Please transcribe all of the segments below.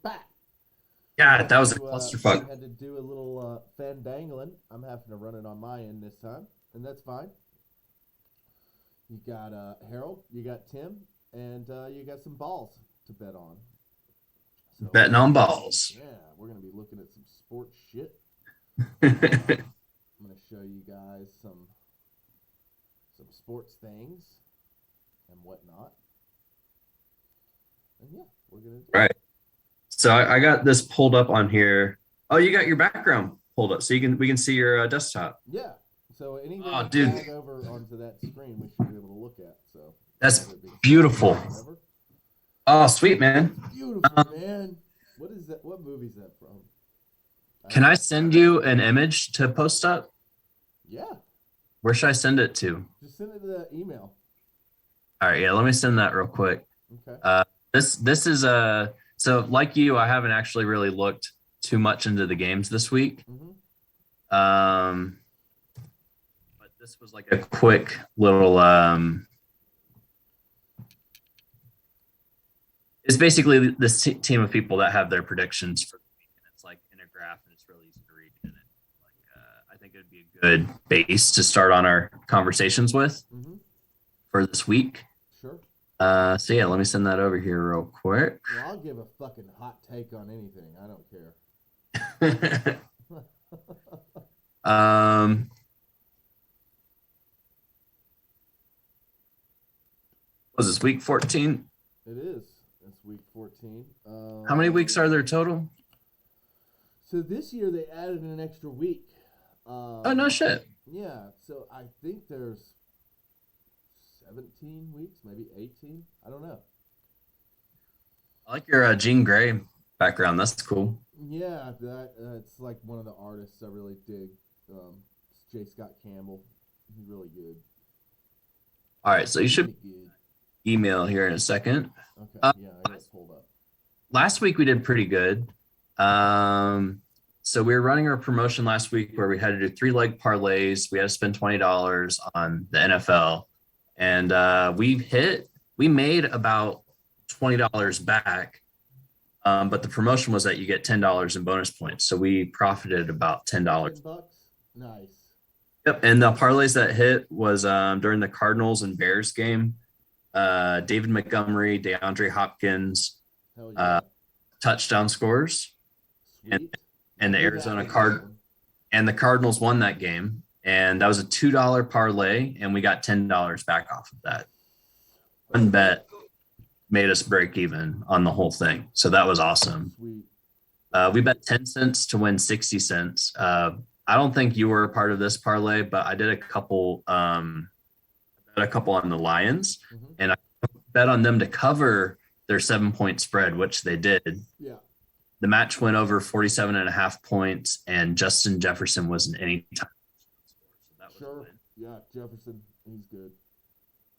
back. God, that was a clusterfuck. We had to do a little fandangling. I'm having to run it on my end this time, and that's fine. You got Harold, you got Tim, and you got some balls to bet on. So Betting on balls. yeah, we're gonna be looking at some sports shit. I'm gonna show you guys some sports things and whatnot. And yeah, we're gonna do Right. So I got this pulled up on here. Oh, you got your background pulled up, so we can see your desktop. Yeah. So anything Oh, we dude, drag over onto that screen, we should be able to look at. So that's whether it be beautiful. whatever. Oh, sweet, man. Beautiful, man. What is that? What movie is that from? Can I send you an image to post up? Yeah. Where should I send it to? Just send it to the email. All right, yeah, let me send that real quick. Okay. This is so like you, I haven't actually really looked too much into the games this week. But this was like a quick little it's basically this team of people that have their predictions for the week, and it's like in a graph, and it's really easy to read. And I think it would be a good base to start on our conversations with for this week. Sure. So yeah, let me send that over here real quick. Well, I'll give a fucking hot take on anything. I don't care. Was this week 14? It is. It's week 14. How many weeks are there total? So this year they added an extra week. Oh, no shit. Yeah. So I think there's 17 weeks, maybe 18. I don't know. I like your Jean Grey background. That's cool. Yeah, that it's like one of the artists I really dig. It's J. Scott Campbell. He's really good. All right, so you should Really good. email here in a second. Okay. Uh, Yeah, I got it pulled up. Last week we did pretty good. So we were running our promotion last week where we had to do 3-leg parlays. We had to spend $20 on the NFL, and we made about $20 back. But the promotion was that you get $10 in bonus points, so we profited about $10. $10. Nice. Yep, and the parlays that hit was during the Cardinals and Bears game. David Montgomery, DeAndre Hopkins, Hell yeah. touchdown scores, Sweet. and the and the Cardinals won that game, and that was a $2 parlay, and we got $10 back off of that. One bet made us break even on the whole thing, so that was awesome. Sweet. We bet 10 cents to win 60 cents. I don't think you were a part of this parlay, but I did a couple on the Lions, and I bet on them to cover their 7-point spread, which they did. Yeah. The match went over 47.5 points, and Justin Jefferson was an anytime. Sure. Yeah, Jefferson, he's good.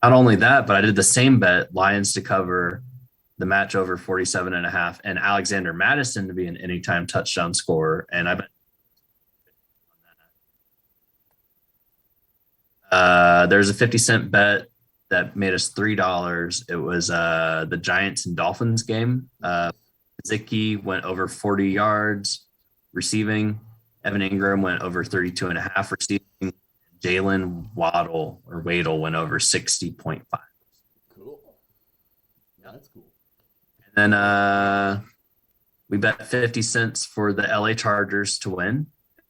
Not only that, but I did the same bet, Lions to cover the match over 47.5, and Alexander Madison to be an anytime touchdown scorer. And I bet there's a 50-cent bet that made us $3. It was the Giants and Dolphins game. Ezekiel went over 40 yards receiving. Evan Ingram went over 32.5 receiving. Jalen Waddle went over 60.5. Cool. That's cool. And then we bet 50 cents for the LA Chargers to win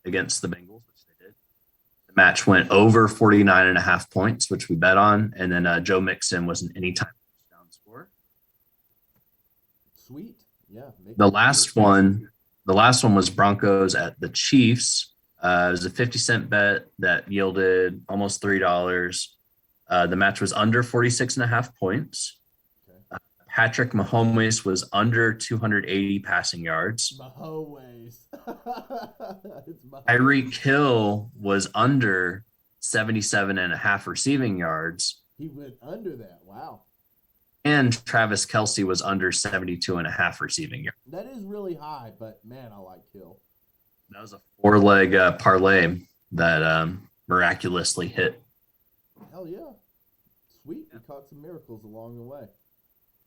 against the Bengals, which they did. The match went over 49.5 points, which we bet on. And then Joe Mixon was an anytime touchdown scorer. Sweet. Yeah. The last one was Broncos at the Chiefs. It was a 50-cent bet that yielded almost $3. The match was under 46.5 points. Okay. Patrick Mahomes was under 280 passing yards. Mahomes. Tyreek Hill was under 77.5 receiving yards. He went under that. Wow. And Travis Kelce was under 72.5 receiving yards. That is really high, but man, I like Hill. That was a 4-leg parlay that miraculously hit. Hell yeah. Sweet. We caught some miracles along the way.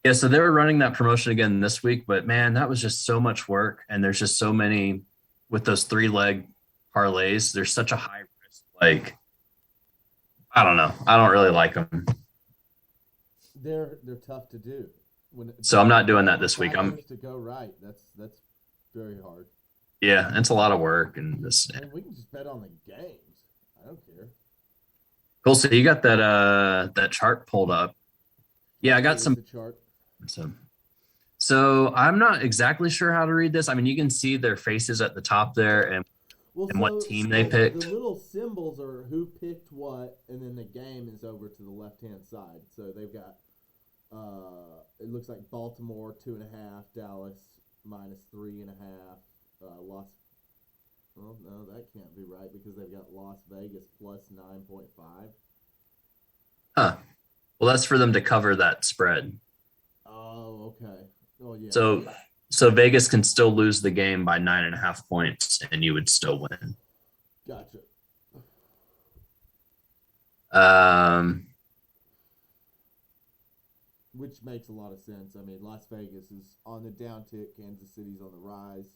Yeah, so they were running that promotion again this week, but man, that was just so much work. And there's just so many with those 3 leg parlays. There's such a high risk. Like, I don't know. I don't really like them. They're tough to do. So I'm not doing that this week. Factors to go right. That's very hard. Yeah, it's a lot of work and this. And we can just bet on the games. I don't care. Cool. So you got that chart pulled up. Yeah, I got Here's some. the chart. So I'm not exactly sure how to read this. I mean, you can see their faces at the top there and what team they picked. The little symbols are who picked what, and then the game is over to the left-hand side. So they've got, it looks like Baltimore 2.5, Dallas -3.5, Las. Well, no, that can't be right because they've got Las Vegas +9.5. Huh. Well, that's for them to cover that spread. Oh, okay. Oh, yeah. So Vegas can still lose the game by 9.5 points, and you would still win. Gotcha. Which makes a lot of sense. I mean, Las Vegas is on the downtick. Kansas City's on the rise.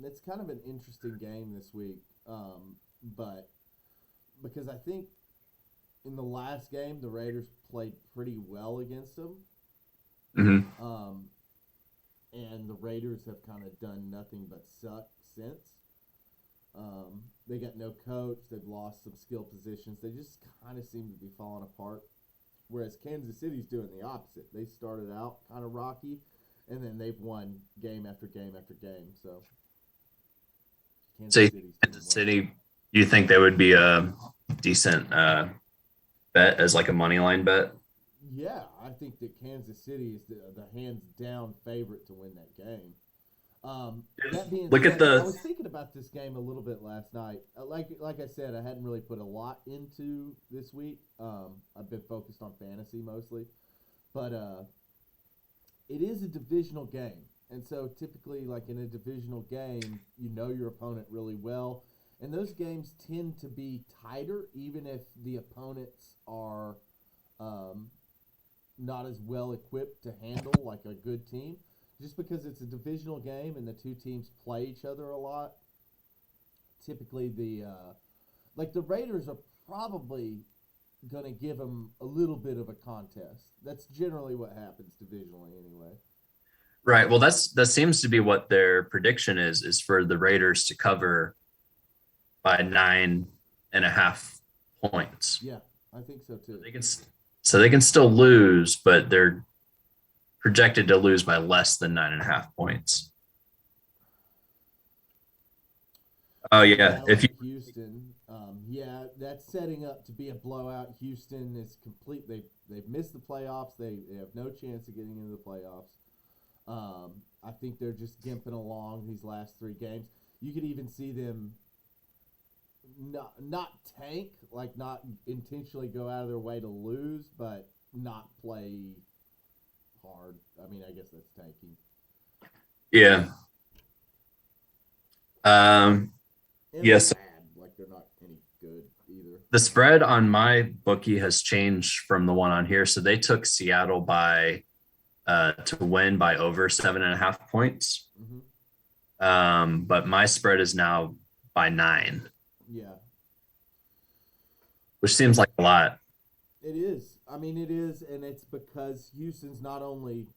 It's kind of an interesting game this week, but because I think in the last game the Raiders played pretty well against them, and the Raiders have kind of done nothing but suck since. They got no coach. They've lost some skill positions. They just kind of seem to be falling apart. Whereas Kansas City's doing the opposite. They started out kind of rocky, and then they've won game after game after game. So, Kansas City, you think they would be a decent bet as like a money line bet? Yeah, I think that Kansas City is the hands down favorite to win that game. That being said, I was thinking about this game a little bit last night. Like I said, I hadn't really put a lot into this week. I've been focused on fantasy mostly, but it is a divisional game, and so typically, like in a divisional game, you know your opponent really well, and those games tend to be tighter, even if the opponents are not as well equipped to handle like a good team. Just because it's a divisional game and the two teams play each other a lot, typically the Raiders are probably going to give them a little bit of a contest. That's generally what happens divisionally anyway. Right. Well, that seems to be what their prediction is for the Raiders to cover by 9.5 points. Yeah, I think so too. They can still lose, but they're projected to lose by less than 9.5 points. Oh yeah, Houston, that's setting up to be a blowout. Houston is complete. They've missed the playoffs. They have no chance of getting into the playoffs. I think they're just gimping along these last 3 games. You could even see them not tank, like not intentionally go out of their way to lose, but not play hard. I mean, I guess that's tanking. Yeah. Yes. Like they're not any good either. The spread on my bookie has changed from the one on here. So they took Seattle to win by over 7.5 points. Mm-hmm. But my spread is now by 9. Yeah. Which seems like a lot. It is. I mean, it is, and it's because Houston's not only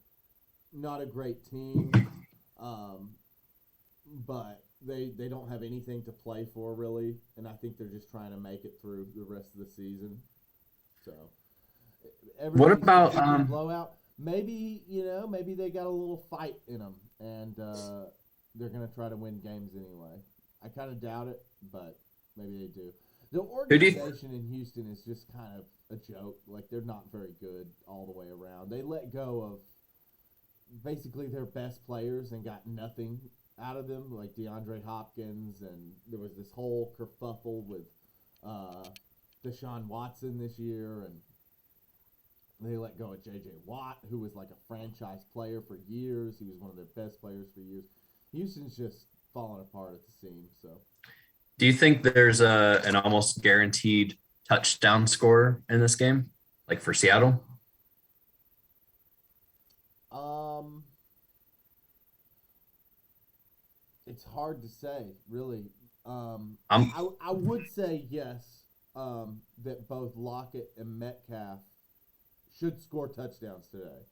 not a great team, but they don't have anything to play for really, and I think they're just trying to make it through the rest of the season. So, what about blowout? Maybe they got a little fight in them, and they're gonna try to win games anyway. I kind of doubt it, but maybe they do. The organization in Houston is just kind of a joke. Like, they're not very good all the way around. They let go of basically their best players and got nothing out of them, like DeAndre Hopkins, and there was this whole kerfuffle with Deshaun Watson this year, and they let go of J.J. Watt, who was like a franchise player for years. He was one of their best players for years. Houston's just falling apart at the seams, so... Do you think there's an almost guaranteed touchdown score in this game, like for Seattle? Um, it's hard to say, really. I'm I would say yes. That both Lockett and Metcalf should score touchdowns today.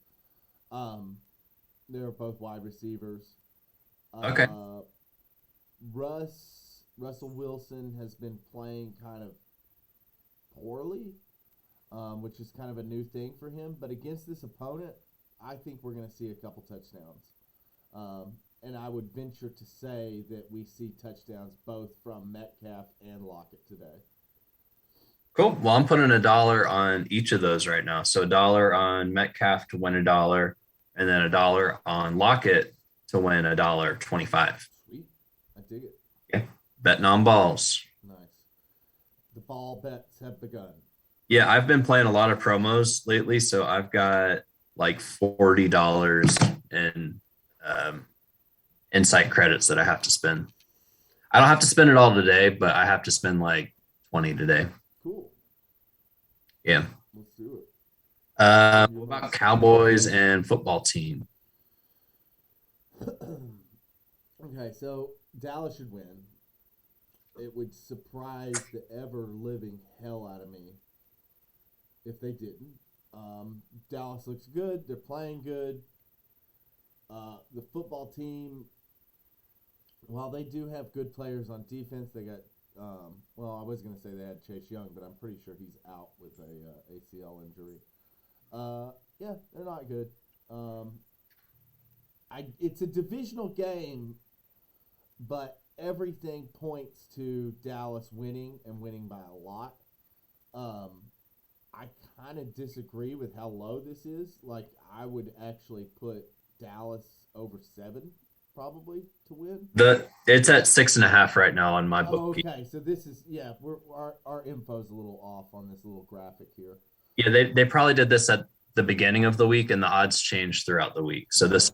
Um, they're both wide receivers. okay. Russell Wilson has been playing kind of poorly, which is kind of a new thing for him. But against this opponent, I think we're going to see a couple touchdowns. And I would venture to say that we see touchdowns both from Metcalf and Lockett today. Cool. Well, I'm putting $1 on each of those right now. So $1 on Metcalf to win $1, and then $1 on Lockett to win $1.25. Sweet. I dig it. Yeah. Betting on balls. Nice. The ball bets have begun. Yeah, I've been playing a lot of promos lately, so I've got like $40 in insight credits that I have to spend. I don't have to spend it all today, but I have to spend like 20 today. Cool. Yeah. Let's do it. What about Cowboys and football team? Okay, so Dallas should win. It would surprise the ever-living hell out of me if they didn't. Dallas looks good. They're playing good. The football team, while they do have good players on defense, they got, I was going to say they had Chase Young, but I'm pretty sure he's out with a ACL injury. Yeah, they're not good. It's a divisional game, but everything points to Dallas winning and winning by a lot. I kind of disagree with how low this is. Like, I would actually put Dallas over 7 probably to win. It's at 6.5 right now on my book. Okay, so this is our info's a little off on this little graphic here. Yeah, they probably did this at the beginning of the week, and the odds changed throughout the week. So this,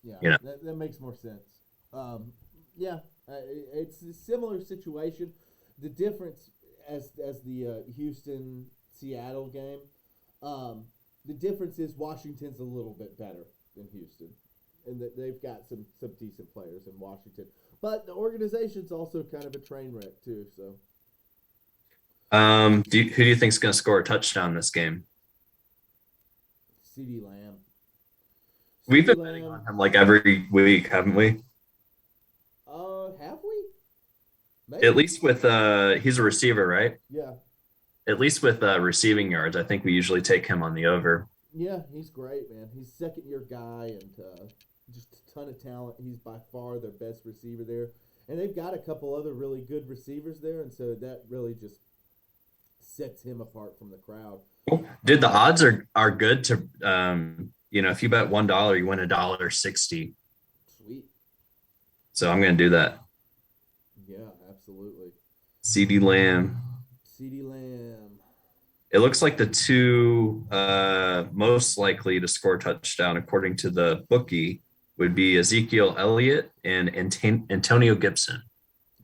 that makes more sense. It's a similar situation. The difference as the Houston-Seattle game, the difference is Washington's a little bit better than Houston, and that they've got some decent players in Washington. But the organization's also kind of a train wreck too. So, who do you think is going to score a touchdown this game? CeeDee Lamb. We've been betting on him like every week, haven't we? Have we? Maybe. At least with he's a receiver, right? Yeah. At least with receiving yards, I think we usually take him on the over. Yeah, he's great, man. He's second-year guy and just a ton of talent. He's by far their best receiver there. And they've got a couple other really good receivers there, and so that really just sets him apart from the crowd. Dude, the odds are good to, if you bet $1, you win $1.60. Sweet. So I'm going to do that. Yeah, absolutely. CeeDee Lamb. It looks like the two most likely to score a touchdown, according to the bookie, would be Ezekiel Elliott and Antonio Gibson.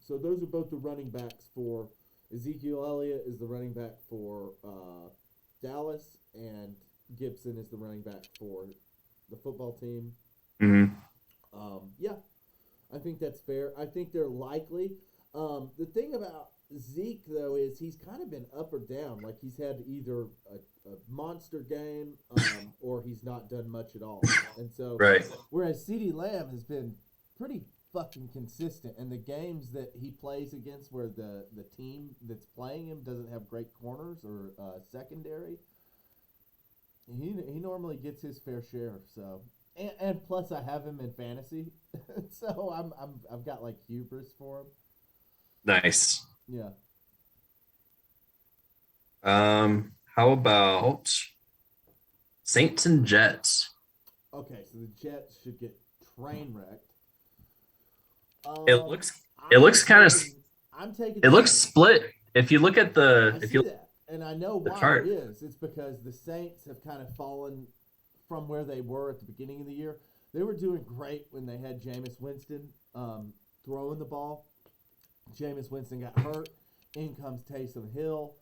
So those are both the running backs for Ezekiel Elliott is the running back for Dallas, and Gibson is the running back for the football team. Mm-hmm. I think that's fair. I think they're likely. The thing about Zeke, though, is he's kind of been up or down. Like, he's had either a monster game or he's not done much at all. And so, right. Whereas CeeDee Lamb has been pretty fucking consistent, and the games that he plays against where the team that's playing him doesn't have great corners or secondary, he normally gets his fair share. So, and plus I have him in fantasy, so I've got like hubris for him. Nice. Yeah. How about Saints and Jets? Okay, so the Jets should get train wrecked. It looks kind of. I'm taking. It looks split. If you look at and I know why chart. it is. It's because the Saints have kind of fallen from where they were at the beginning of the year. They were doing great when they had Jameis Winston throwing the ball. Jameis Winston got hurt. In comes Taysom Hill.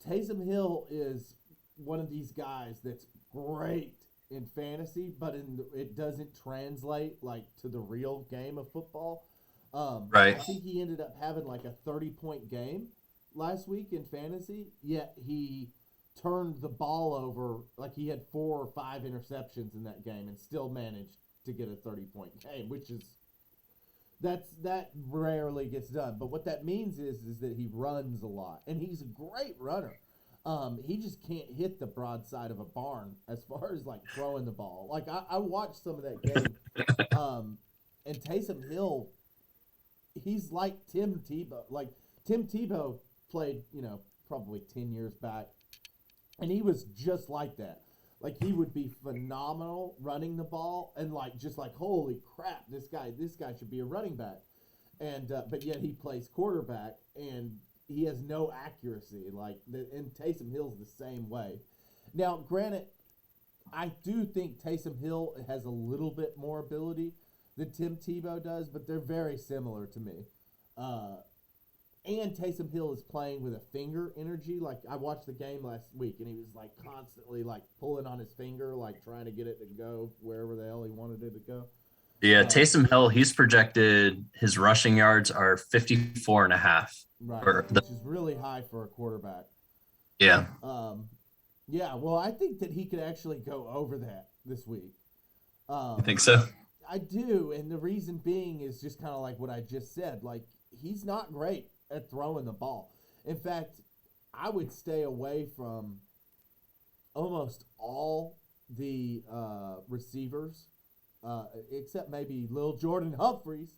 Taysom Hill is one of these guys that's great in fantasy, but it doesn't translate like to the real game of football. Right. I think he ended up having like a 30-point game last week in fantasy, yet he turned the ball over. Like he had 4 or 5 interceptions in that game and still managed to get a 30-point game, which is that rarely gets done. But what that means is that he runs a lot, and he's a great runner. He just can't hit the broadside of a barn as far as like throwing the ball. Like I watched some of that game, and Taysom Hill, he's like Tim Tebow. Like Tim Tebow played, probably 10 years back, and he was just like that. Like he would be phenomenal running the ball, and just like holy crap, this guy should be a running back, and but yet he plays quarterback and he has no accuracy. And Taysom Hill's the same way. Now, granted, I do think Taysom Hill has a little bit more ability than Tim Tebow does, but they're very similar to me. And Taysom Hill is playing with a finger energy. Like I watched the game last week, and he was like constantly like pulling on his finger, like trying to get it to go wherever the hell he wanted it to go. Yeah, Taysom Hill, he's projected his rushing yards are 54 and a half. Right, which is really high for a quarterback. Yeah. Yeah, well, I think that he could actually go over that this week. I think so. I do, and the reason being is just kind of like what I just said. Like, he's not great at throwing the ball. In fact, I would stay away from almost all the receivers, except maybe Lil Jordan Humphreys.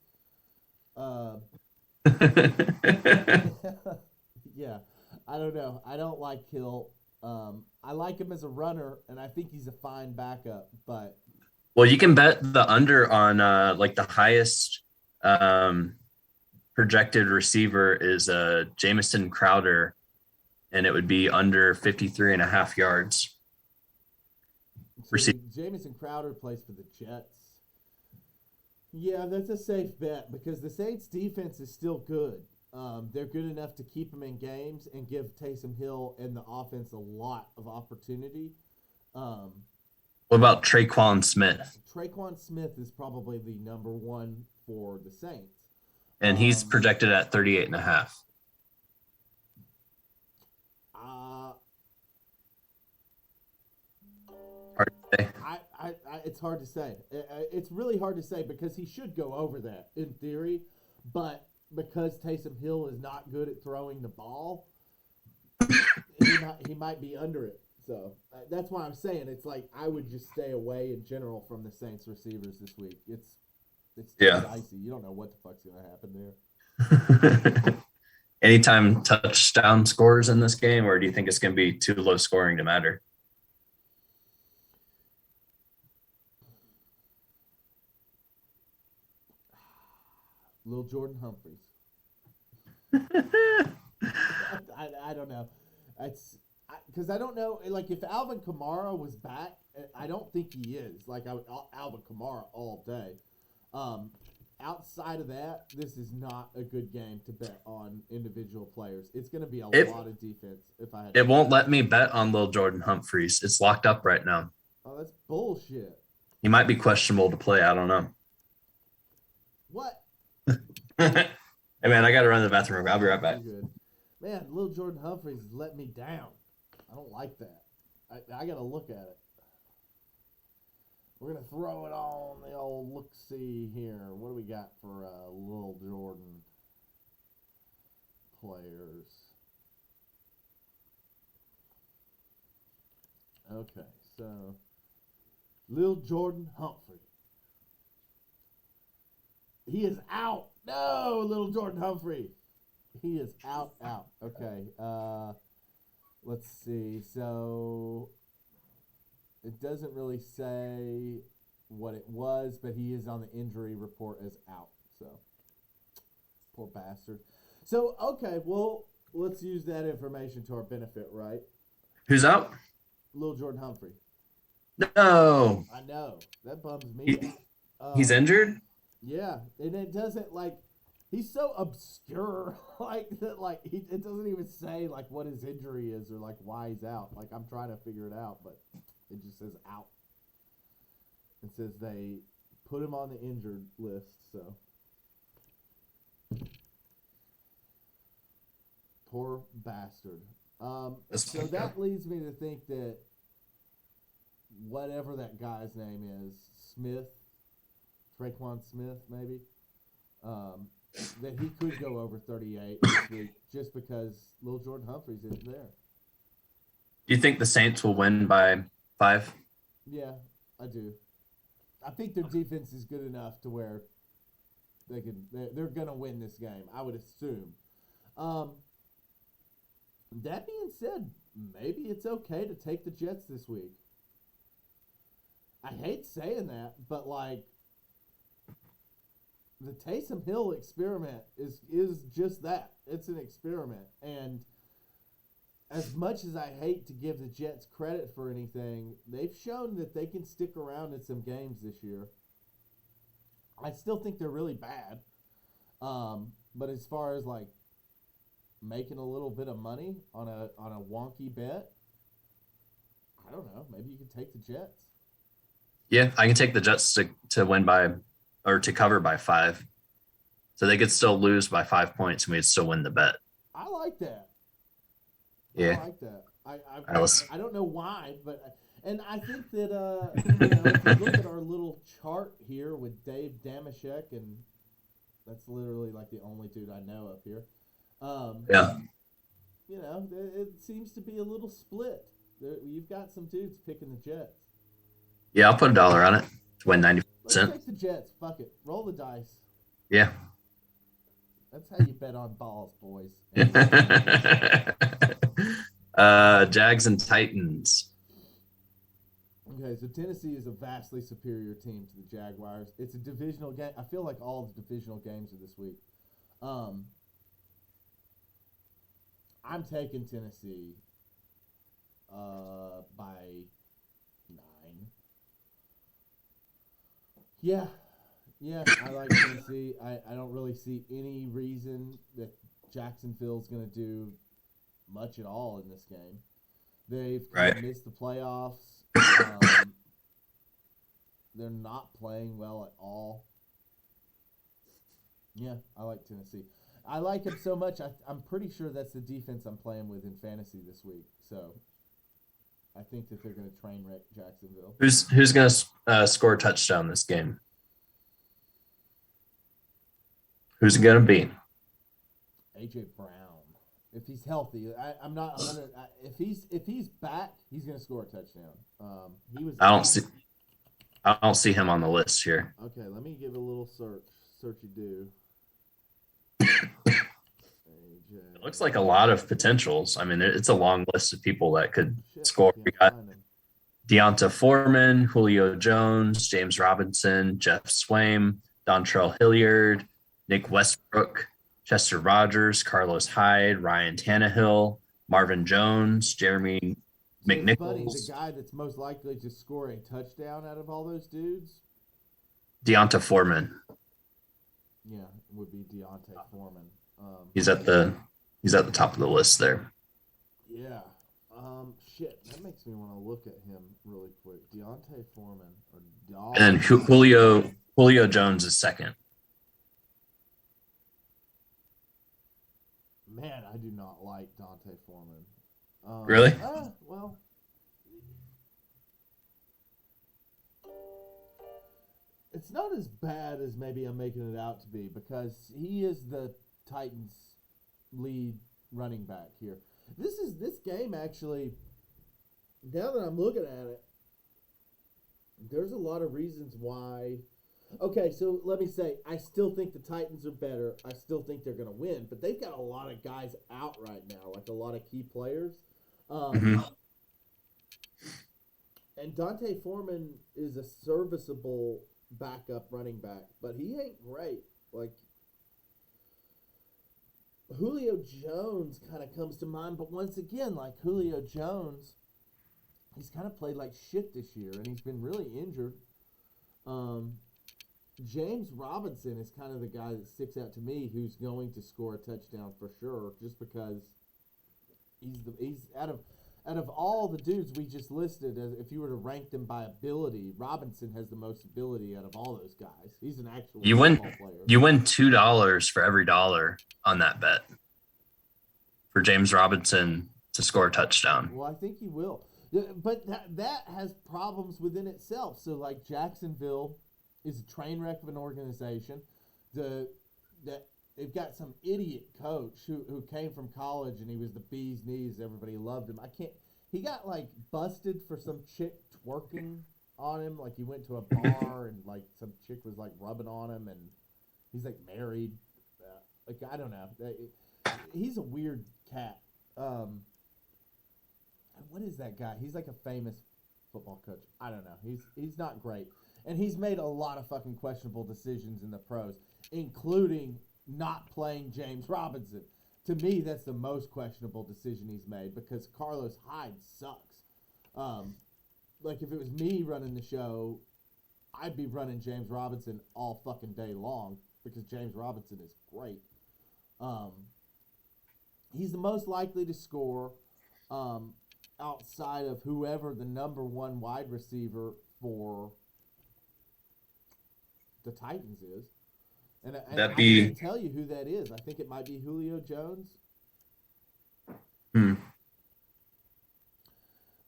Yeah, I don't know. I don't like Hill. I like him as a runner, and I think he's a fine backup. But well, you can bet the under on like the highest projected receiver is Jamison Crowder, and it would be under 53 and a half yards. Jamison Crowder plays for the Jets. Yeah, that's a safe bet because the Saints' defense is still good. They're good enough to keep him in games and give Taysom Hill and the offense a lot of opportunity. What about Traequan Smith? Traequan Smith is probably the number one for the Saints. And he's projected at 38 and a half. Hard to say. It's hard to say. It's really hard to say because he should go over that in theory, but because Taysom Hill is not good at throwing the ball, he might be under it. So that's why I'm saying it's like I would just stay away in general from the Saints receivers this week. It's dicey. You don't know what the fuck's gonna happen there. Anytime touchdown scores in this game, or do you think it's gonna be too low scoring to matter? Lil Jordan Humphreys. I don't know. It's because I don't know. Like if Alvin Kamara was back, I don't think he is. Like Alvin Kamara all day. Outside of that, this is not a good game to bet on individual players. It's going to be a lot of defense. It won't let me bet on Lil Jordan Humphreys. It's locked up right now. Oh, that's bullshit. He might be questionable to play. I don't know. What? Hey man, I got to run to the bathroom. I'll be right back. Good. Man, Lil Jordan Humphreys let me down. I don't like that. I got to look at it. We're going to throw it on the old look-see here. What do we got for Lil Jordan players? Okay, so Lil Jordan Humphrey. He is out. No, Lil Jordan Humphrey. He is out. Okay, let's see. So it doesn't really say what it was, but he is on the injury report as out. So, poor bastard. So, okay, well, let's use that information to our benefit, right? Who's out? Lil Jordan Humphrey. No. I know. That bums me out. He's injured? Yeah, and it doesn't, like, he's so obscure, it doesn't even say, like, what his injury is or, like, why he's out. Like, I'm trying to figure it out, but it just says out. It says they put him on the injured list, so. Poor bastard. So that leads me to think that whatever that guy's name is, Smith, Traequan Smith, maybe, that he could go over 38 this week just because little Jordan Humphrey's isn't there. Do you think the Saints will win by 5? Yeah, I do. I think their defense is good enough to where they're going to win this game, I would assume. That being said, maybe it's okay to take the Jets this week. I hate saying that, but like the Taysom Hill experiment is just that. It's an experiment. And as much as I hate to give the Jets credit for anything, they've shown that they can stick around in some games this year. I still think they're really bad. But as far as like making a little bit of money on a wonky bet, I don't know. Maybe you could take the Jets. Yeah, I can take the Jets to win by or to cover by 5. So they could still lose by 5 points and we'd still win the bet. I like that. Yeah. I like that. I don't know why, but and I think that if you look at our little chart here with Dave Damashek, and that's literally like the only dude I know up here. Yeah. You know, it seems to be a little split. You've got some dudes picking the Jets. Yeah, I'll put $1 on it to win 90%. Let's take the Jets. Fuck it. Roll the dice. Yeah. That's how you bet on balls, boys. Jags and Titans. Okay, so Tennessee is a vastly superior team to the Jaguars. It's a divisional game. I feel like all the divisional games are this week. I'm taking Tennessee by 9. Yeah, I like Tennessee. I don't really see any reason that Jacksonville's going to do much at all in this game. They've missed the playoffs. They're not playing well at all. Yeah, I like Tennessee. I like him so much, I'm pretty sure that's the defense I'm playing with in fantasy this week. So I think that they're going to train wreck Jacksonville. Who's going to score a touchdown this game? Who's it going to be? A.J. Brown. If he's healthy, I'm not 100. If he's back, he's going to score a touchdown. He was. I don't see him on the list here. Okay, let me give a little search. Searchy do. It looks like a lot of potentials. I mean, it's a long list of people that could score. We got Deonta Foreman, Julio Jones, James Robinson, Jeff Swaim, Dontrell Hilliard, Nick Westbrook, Chester Rogers, Carlos Hyde, Ryan Tannehill, Marvin Jones, Jeremy McNichols. Buddy, the guy that's most likely to score a touchdown out of all those dudes? Deonta Foreman. Yeah, it would be Deontay Foreman. He's at the top of the list there. Yeah. Shit, that makes me want to look at him really quick. Deontay Foreman and then Julio Jones is second. Man, I do not like Deontay Foreman. Really? Well, it's not as bad as maybe I'm making it out to be because he is the Titans' lead running back here. This game actually, now that I'm looking at it, there's a lot of reasons why. Okay, so let me say, I still think the Titans are better. I still think they're going to win, but they've got a lot of guys out right now, like a lot of key players. And Deontay Foreman is a serviceable backup running back, but he ain't great. Like, Julio Jones kind of comes to mind, but once again, like Julio Jones, he's kind of played like shit this year, and he's been really injured. James Robinson is kind of the guy that sticks out to me who's going to score a touchdown for sure, just because he's out out of all the dudes we just listed, if you were to rank them by ability, Robinson has the most ability out of all those guys. He's an actual football player. You win $2 for every dollar on that bet for James Robinson to score a touchdown. Well, I think he will. But that has problems within itself. So, like, Jacksonville is a train wreck of an organization. They've got some idiot coach who came from college and he was the bee's knees. Everybody loved him. He got, like, busted for some chick twerking on him. Like, he went to a bar and, like, some chick was, like, rubbing on him and he's, like, married. Like, I don't know. He's a weird cat. What is that guy? He's like a famous football coach. I don't know. He's not great. And he's made a lot of fucking questionable decisions in the pros, including not playing James Robinson. To me, that's the most questionable decision he's made because Carlos Hyde sucks. Like, if it was me running the show, I'd be running James Robinson all fucking day long because James Robinson is great. He's the most likely to score outside of whoever the number one wide receiver for the Titans is. And I can't tell you who that is. I think it might be Julio Jones.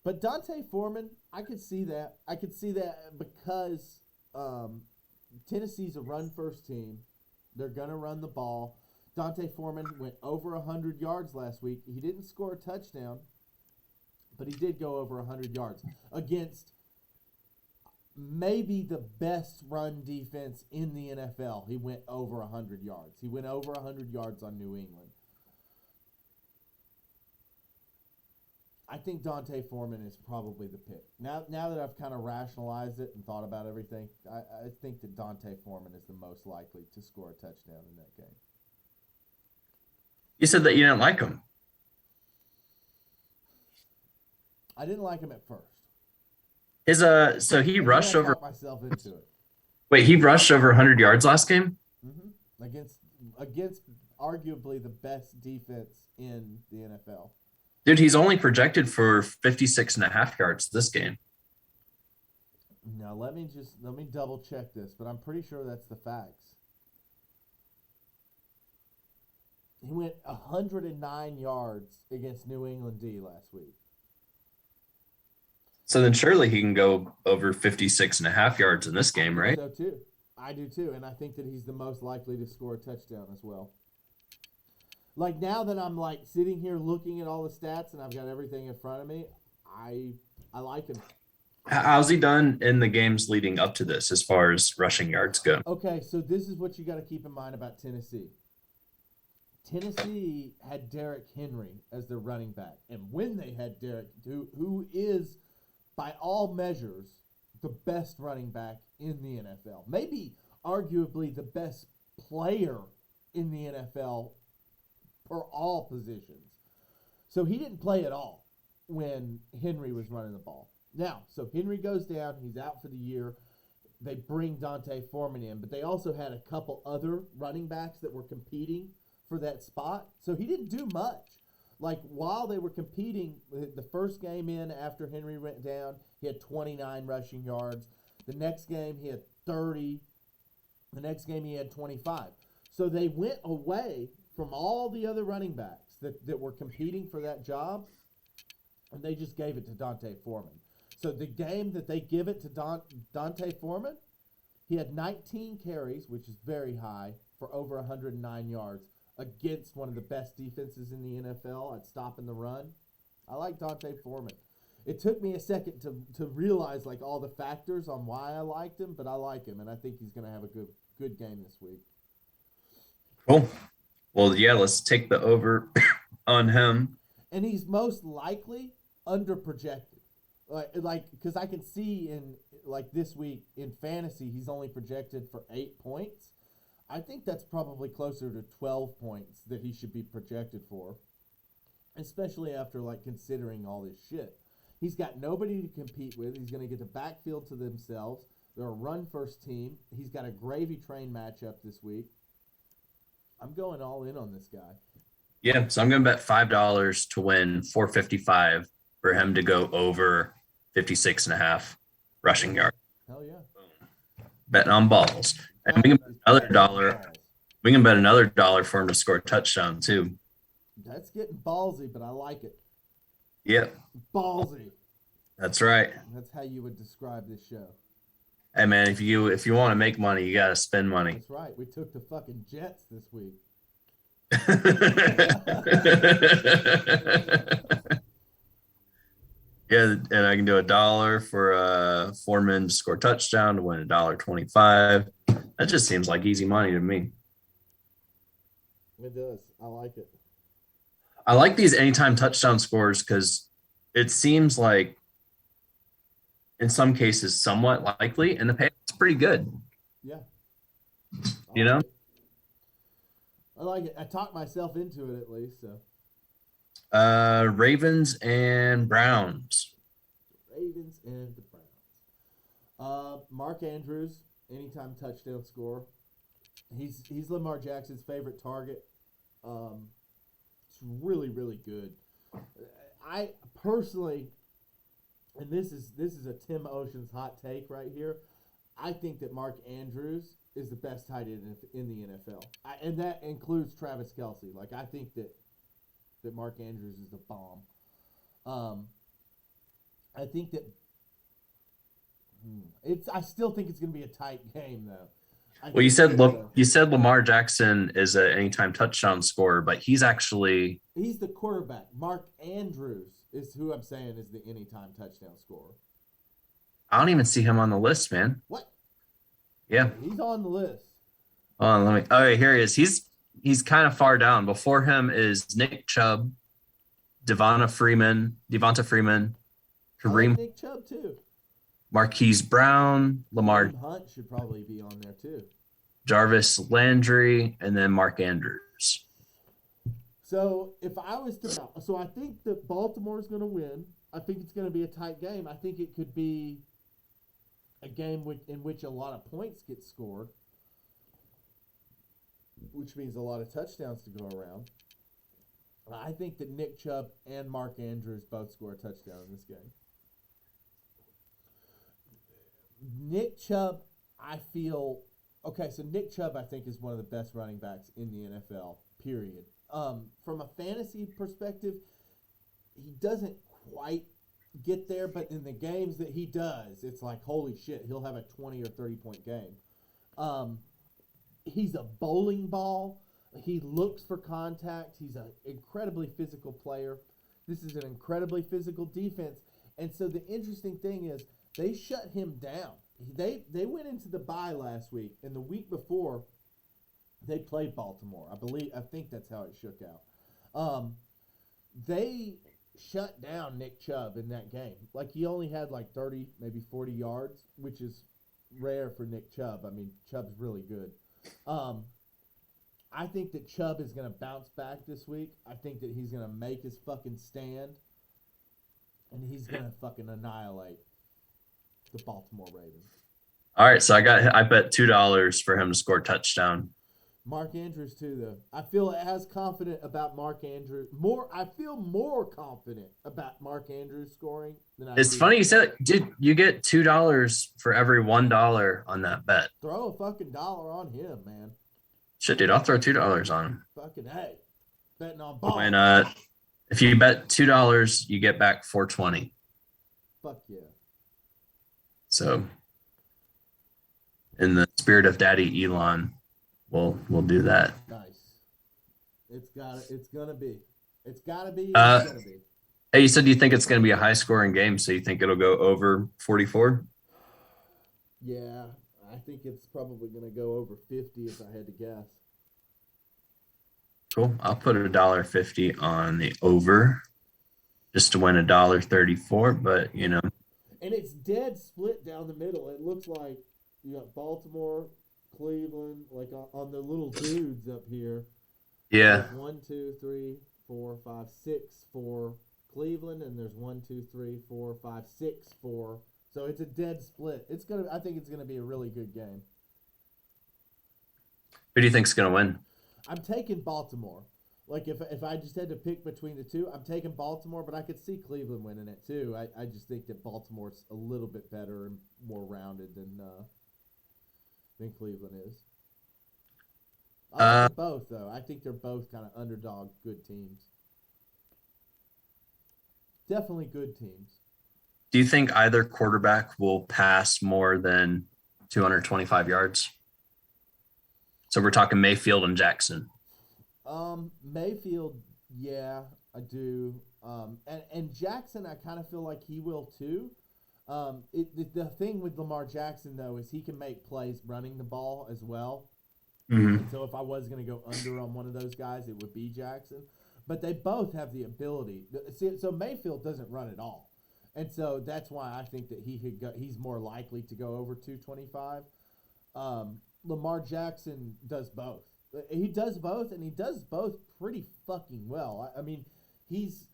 But Dante Foreman, I could see that. I could see that because Tennessee's a run-first team. They're going to run the ball. Dante Foreman went over 100 yards last week. He didn't score a touchdown, but he did go over 100 yards against maybe the best run defense in the NFL. He went over 100 yards. He went over 100 yards on New England. I think Dante Foreman is probably the pick. Now that I've kind of rationalized it and thought about everything, I think that Dante Foreman is the most likely to score a touchdown in that game. You said that you didn't like him. I didn't like him at first. So he rushed over. Myself into it. Wait, he rushed over 100 yards last game? Mm-hmm. Against arguably the best defense in the NFL. Dude, he's only projected for 56.5 yards this game. Now let me double check this, but I'm pretty sure that's the facts. He went 109 yards against New England D last week. So then surely he can go over 56.5 yards in this game, right? I do too, and I think that he's the most likely to score a touchdown as well. Like, now that I'm, like, sitting here looking at all the stats and I've got everything in front of me, I like him. How's he done in the games leading up to this as far as rushing yards go? Okay, so this is what you got to keep in mind about Tennessee. Tennessee had Derrick Henry as their running back. And when they had Derrick, who is, by all measures, the best running back in the NFL, maybe arguably the best player in the NFL for all positions. So he didn't play at all when Henry was running the ball. Now, so Henry goes down. He's out for the year. They bring Dante Foreman in, but they also had a couple other running backs that were competing for that spot. So he didn't do much. Like, while they were competing, the first game in after Henry went down, he had 29 rushing yards. The next game, he had 30. The next game, he had 25. So they went away from all the other running backs that were competing for that job, and they just gave it to Dante Foreman. So the game that they give it to Dante Foreman, he had 19 carries, which is very high, for over 109 yards against one of the best defenses in the NFL at stopping the run. I like Dante Foreman. It took me a second to realize, like, all the factors on why I liked him, but I like him, and I think he's going to have a good game this week. Cool. Well, yeah, let's take the over on him. And he's most likely underprojected. Like, because I can see in, like, this week in fantasy, he's only projected for 8 points. I think that's probably closer to 12 points that he should be projected for, especially after, like, considering all this shit. He's got nobody to compete with. He's going to get the backfield to themselves. They're a run-first team. He's got a gravy train matchup this week. I'm going all in on this guy. Yeah, so I'm going to bet $5 to win $4.55 for him to go over 56.5 rushing yards. Hell yeah. Betting on balls. And we can bet another dollar. We can bet another dollar for him to score a touchdown too. That's getting ballsy, but I like it. Yep. Ballsy. That's right. That's how you would describe this show. Hey man, if you want to make money, you gotta spend money. That's right. We took the fucking Jets this week. Yeah, and I can do $1 for Foreman to score a touchdown to win $1.25. That just seems like easy money to me. It does. I like it. I like these anytime touchdown scores because it seems like in some cases somewhat likely, and the payout's pretty good. Yeah. You know? I like it. I talked myself into it at least, so. Ravens and Browns. Ravens and the Browns. Mark Andrews, anytime touchdown score. He's Lamar Jackson's favorite target. It's really, really good. I personally, and this is a Tim Ocean's hot take right here, I think that Mark Andrews is the best tight end in the NFL. And that includes Travis Kelce. Like, I think that Mark Andrews is the bomb. I think that I still think it's going to be a tight game, though. Well, you said Lamar Jackson is an anytime touchdown scorer, but he's the quarterback. Mark Andrews is who I'm saying is the anytime touchdown scorer. I don't even see him on the list, man. What? Yeah, he's on the list. Oh, here he is. He's kind of far down. Before him is Nick Chubb, Devonta Freeman, Kareem, Nick Chubb too. Marquise Brown, Lamar Hunt should probably be on there too. Jarvis Landry, and then Mark Andrews. So if I was to, I think that Baltimore is going to win. I think it's going to be a tight game. I think it could be a game in which a lot of points get scored, which means a lot of touchdowns to go around. I think that Nick Chubb and Mark Andrews both score a touchdown in this game. Nick Chubb, Nick Chubb, I think, is one of the best running backs in the NFL, period. From a fantasy perspective, he doesn't quite get there, but in the games that he does, it's like, holy shit, he'll have a 20 or 30-point game. He's a bowling ball. He looks for contact. He's an incredibly physical player. This is an incredibly physical defense. And so the interesting thing is they shut him down. They went into the bye last week, and the week before they played Baltimore. I think that's how it shook out. They shut down Nick Chubb in that game. Like, he only had like 30, maybe 40 yards, which is rare for Nick Chubb. I mean, Chubb's really good. I think that Chubb is going to bounce back this week. I think that he's going to make his fucking stand, and he's going to fucking annihilate the Baltimore Ravens. All right, so I bet $2 for him to score a touchdown. Mark Andrews too, though. I feel as confident about Mark Andrews. I feel more confident about Mark Andrews scoring than I do. It's funny you said it. Dude, you get $2 for every $1 on that bet. Throw a fucking dollar on him, man. Shit, dude, I'll throw $2 on him. Fucking hey. Betting on ball. When if you bet $2, you get back $4.20. Fuck yeah. So, in the spirit of Daddy Elon, we'll do that. Nice. It's gonna be. Hey, you said you think it's gonna be a high scoring game, so you think it'll go over 44? Yeah, I think it's probably gonna go over 50 if I had to guess. Cool. I'll put $1.50 on the over, just to win $1.34. But you know. And it's dead split down the middle. It looks like you got Baltimore, Cleveland, like on the little dudes up here. Yeah. There's 1, 2, 3, 4, 5, 6 for Cleveland, and there's 1, 2, 3, 4, 5, 6 for. So it's a dead split. I think it's gonna be a really good game. Who do you think's gonna win? I'm taking Baltimore. Like if I just had to pick between the two, I'm taking Baltimore, but I could see Cleveland winning it too. I just think that Baltimore's a little bit better and more rounded than Cleveland is. I like them both though. I think they're both kind of underdog good teams. Definitely good teams. Do you think either quarterback will pass more than 225 yards? So we're talking Mayfield and Jackson. Mayfield, yeah, I do. And Jackson, I kind of feel like he will too. The thing with Lamar Jackson though is he can make plays running the ball as well. Mm-hmm. And so if I was going to go under on one of those guys, it would be Jackson. But they both have the ability. So Mayfield doesn't run at all. And so that's why I think that he's more likely to go over 225. Lamar Jackson does both. He does both, and he does both pretty fucking well. I mean, he's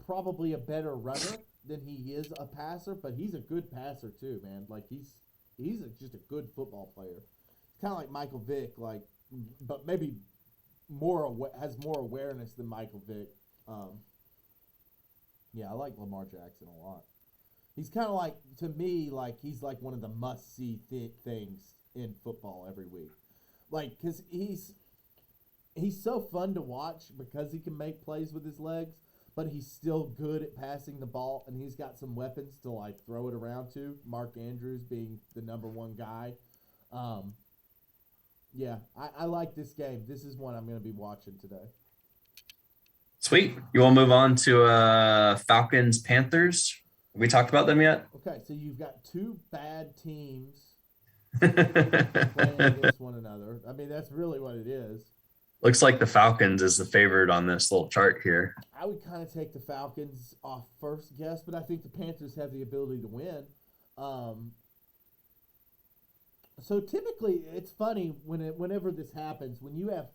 probably a better runner than he is a passer, but he's a good passer too, man. Like he's just a good football player. It's kind of like Michael Vick, but maybe has more awareness than Michael Vick. Yeah, I like Lamar Jackson a lot. He's kind of like, to me, like he's like one of the must-see things in football every week. Like, because he's so fun to watch because he can make plays with his legs, but he's still good at passing the ball, and he's got some weapons to, like, throw it around to, Mark Andrews being the number one guy. Yeah, I like this game. This is one I'm going to be watching today. Sweet. You want to move on to Falcons Panthers? Have we talked about them yet? Okay, so you've got two bad teams playing against one another. I mean, that's really what it is. Looks like the Falcons is the favorite on this little chart here. I would kind of take the Falcons off first guess, but I think the Panthers have the ability to win. So typically, it's funny whenever this happens, when you have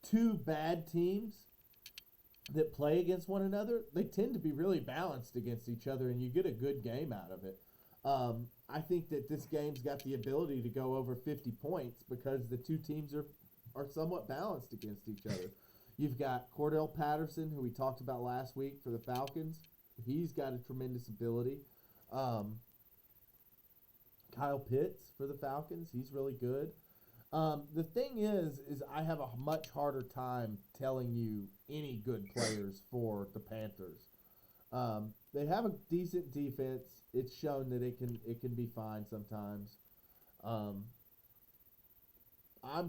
two bad teams that play against one another, they tend to be really balanced against each other, and you get a good game out of it. I think that this game's got the ability to go over 50 points because the two teams are somewhat balanced against each other. You've got Cordell Patterson, who we talked about last week for the Falcons. He's got a tremendous ability. Kyle Pitts for the Falcons. He's really good. The thing is I have a much harder time telling you any good players for the Panthers. They have a decent defense. It's shown that it can be fine sometimes. I'm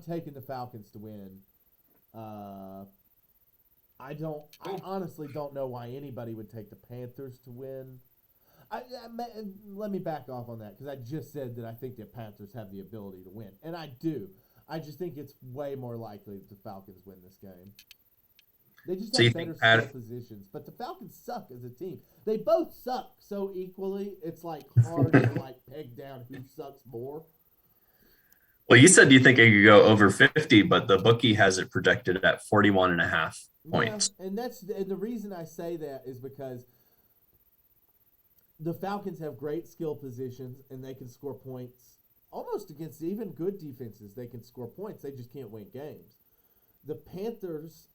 taking the Falcons to win. I honestly don't know why anybody would take the Panthers to win. Let me back off on that because I just said that I think the Panthers have the ability to win, and I do. I just think it's way more likely that the Falcons win this game. They just have better skill positions, but the Falcons suck as a team. They both suck so equally. It's like hard to like peg down who sucks more. Well, you said you think it could go over 50, but the bookie has it projected at 41.5 points. Yeah, and the reason I say that is because the Falcons have great skill positions, and they can score points almost against even good defenses. They can score points. They just can't win games. The Panthers,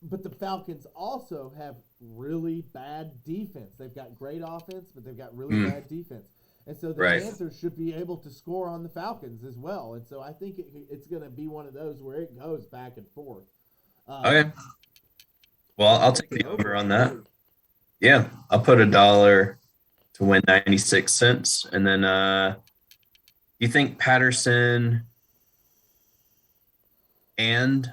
but the Falcons also have really bad defense. They've got great offense, but they've got really bad defense. And so the Panthers should be able to score on the Falcons as well. And so I think it's going to be one of those where it goes back and forth. Okay. Well, I'll take the over on that. Yeah, I'll put $1 to win 96 cents. And then you think Patterson and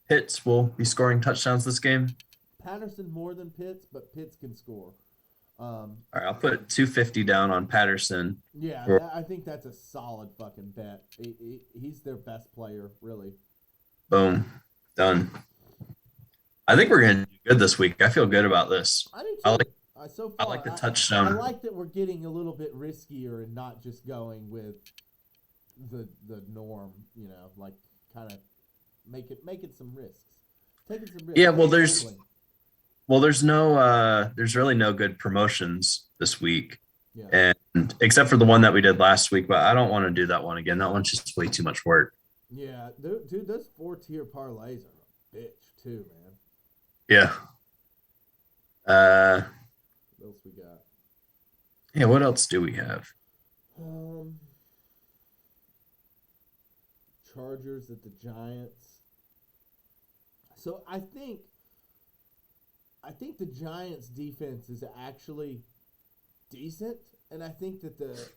Pitts will be scoring touchdowns this game? Patterson more than Pitts, but Pitts can score. All right, I'll put $250 down on Patterson. Yeah, I think that's a solid fucking bet. He's their best player, really. Boom. Done. I think we're going to do good this week. I feel good about this. I do too. I like the touchdown. I like that we're getting a little bit riskier and not just going with the norm, like kind of making some risks. Taking some risks. Yeah, there's really no good promotions this week. Yeah. And except for the one that we did last week, but I don't want to do that one again. That one's just way too much work. Yeah, dude, those 4-tier parlays are a bitch too, man. Yeah. Uh, What else we got? yeah. What else do we have? Um, Chargers at the Giants. So I think the Giants defense is actually decent, and I think that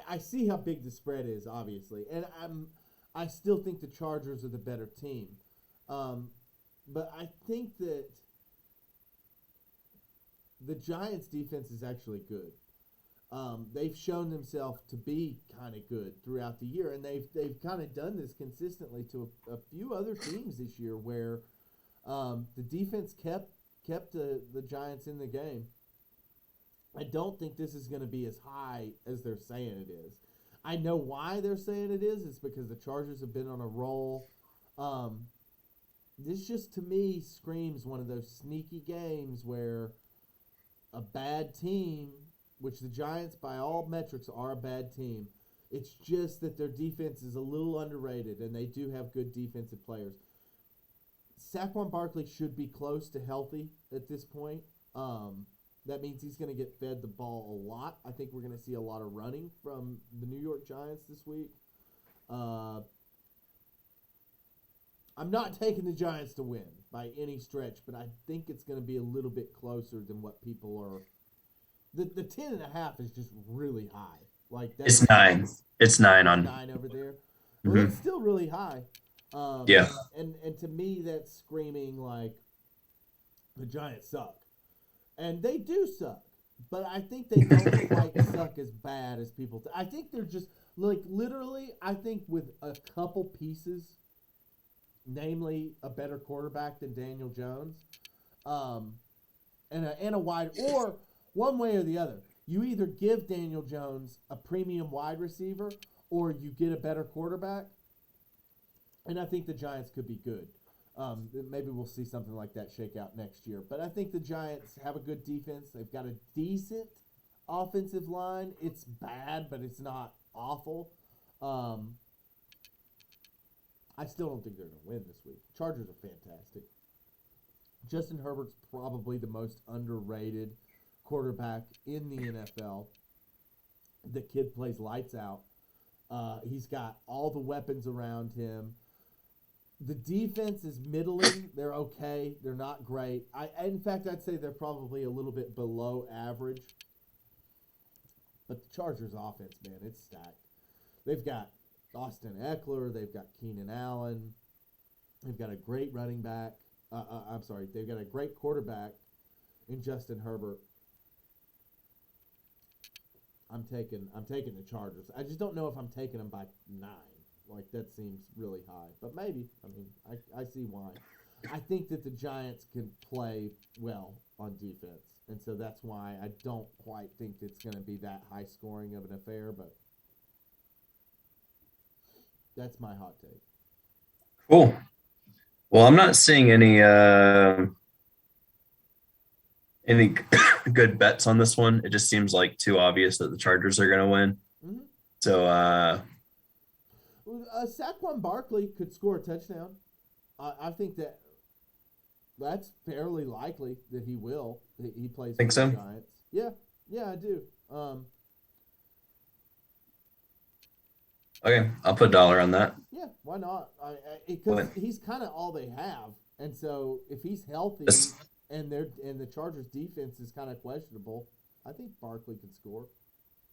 I see how big the spread is, obviously, and I still think the Chargers are the better team, um, but I think that the Giants defense is actually good. They've shown themselves to be kind of good throughout the year, and they've kind of done this consistently to a few other teams this year, where the defense kept the Giants in the game. I don't think this is going to be as high as they're saying it is. I know why they're saying it is. It's because the Chargers have been on a roll. This just, to me, screams one of those sneaky games where a bad team, which the Giants, by all metrics, are a bad team. It's just that their defense is a little underrated, and they do have good defensive players. Saquon Barkley should be close to healthy at this point. That means he's going to get fed the ball a lot. I think we're going to see a lot of running from the New York Giants this week. I'm not taking the Giants to win by any stretch, but I think it's going to be a little bit closer than what people are. The 10.5 is just really high. Like that's It's 9. It's 9 on. 9 over there. Well, Mhm. it's still really high. Yeah. And to me, that's screaming like the Giants suck. And they do suck. But I think they don't quite suck as bad as people. I think they're just, like, literally, I think with a couple pieces, namely a better quarterback than Daniel Jones, and a wide, or one way or the other. You either give Daniel Jones a premium wide receiver or you get a better quarterback. And I think the Giants could be good. Maybe we'll see something like that shake out next year. But I think the Giants have a good defense. They've got a decent offensive line. It's bad, but it's not awful. I still don't think they're going to win this week. Chargers are fantastic. Justin Herbert's probably the most underrated quarterback in the NFL. The kid plays lights out. He's got all the weapons around him. The defense is middling. They're okay. They're not great. In fact, I'd say they're probably a little bit below average. But the Chargers' offense, man, it's stacked. They've got Austin Eckler. They've got Keenan Allen. They've got a great running back. They've got a great quarterback in Justin Herbert. I'm taking the Chargers. I just don't know if I'm taking them by 9. Like, that seems really high. But maybe. I mean, I see why. I think that the Giants can play well on defense. And so that's why I don't quite think it's going to be that high scoring of an affair. But that's my hot take. Cool. Well, I'm not seeing any good bets on this one. It just seems like too obvious that the Chargers are going to win. Mm-hmm. So, Saquon Barkley could score a touchdown. I think that's fairly likely that he will. He plays think for so? the Giants. Yeah, I do. Okay, I'll put $1 on that. Yeah, why not? Because he's kind of all they have, and so if he's healthy and the Chargers' defense is kind of questionable, I think Barkley can score.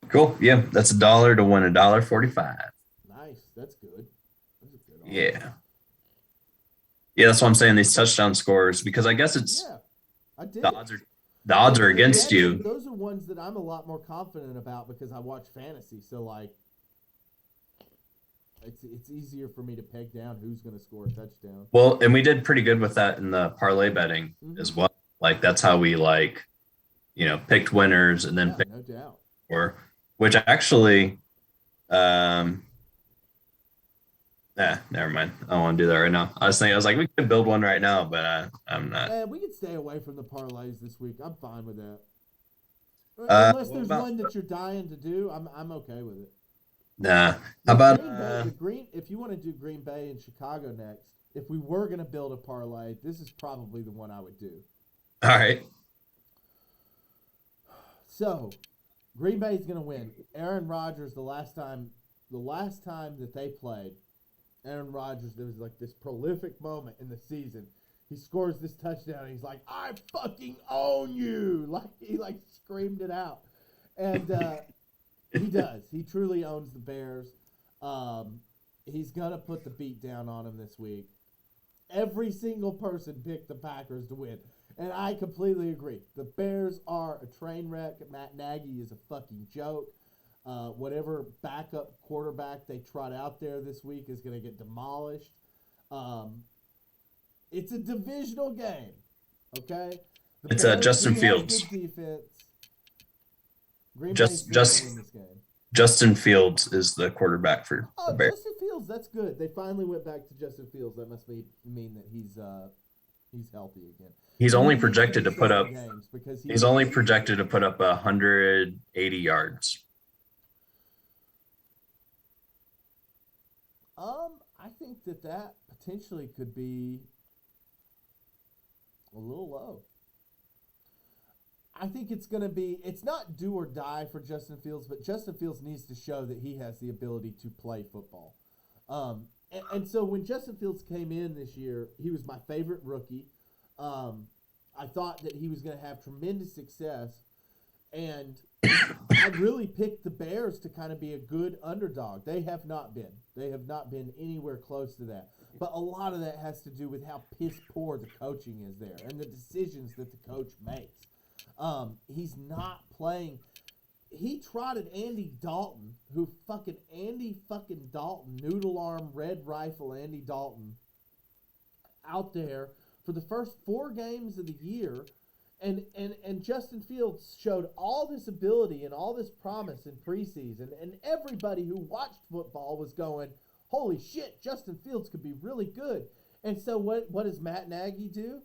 Cool. Yeah, that's $1 to win $1.45. Nice, that's good. That's a good offer. Yeah. Yeah, that's what I'm saying. These touchdown scores, because I guess it's I did. the odds are against you. Those are ones that I'm a lot more confident about because I watch fantasy. So like, it's easier for me to peg down who's going to score a touchdown. Well, and we did pretty good with that in the parlay betting as well. Like that's how we picked winners and then picked no doubt. Which actually, never mind. I don't want to do that right now. I was like, we could build one right now, but I'm not. We could stay away from the parlays this week. I'm fine with that. Unless there's one that you're dying to do, I'm okay with it. Nah. How about if you want to do Green Bay and Chicago next, if we were going to build a parlay, this is probably the one I would do. All right. So, Green Bay's going to win. Aaron Rodgers, the last time that they played, Aaron Rodgers, there was like this prolific moment in the season. He scores this touchdown, and he's like, "I fucking own you!" Like he screamed it out, and he does. He truly owns the Bears. He's gonna put the beat down on him this week. Every single person picked the Packers to win, and I completely agree. The Bears are a train wreck. Matt Nagy is a fucking joke. Whatever backup quarterback they trot out there this week is going to get demolished. It's a divisional game, okay? It's a Justin Fields. Good defense. Green Bay's going to win this game. Justin Fields is the quarterback for the Bears. Justin Fields, that's good. They finally went back to Justin Fields. That must mean that he's healthy again. He's only projected to put up. He's only projected to put up 180 yards. I think that potentially could be a little low. I think it's not do or die for Justin Fields, but Justin Fields needs to show that he has the ability to play football. And so when Justin Fields came in this year, he was my favorite rookie. I thought that he was going to have tremendous success, and I really picked the Bears to kind of be a good underdog. They have not been. They have not been anywhere close to that. But a lot of that has to do with how piss poor the coaching is there and the decisions that the coach makes. He's not playing. He trotted Andy Dalton, noodle arm, red rifle Andy Dalton, out there for the first 4 games of the year. And Justin Fields showed all this ability and all this promise in preseason, and everybody who watched football was going, holy shit, Justin Fields could be really good. And so what does Matt Nagy do?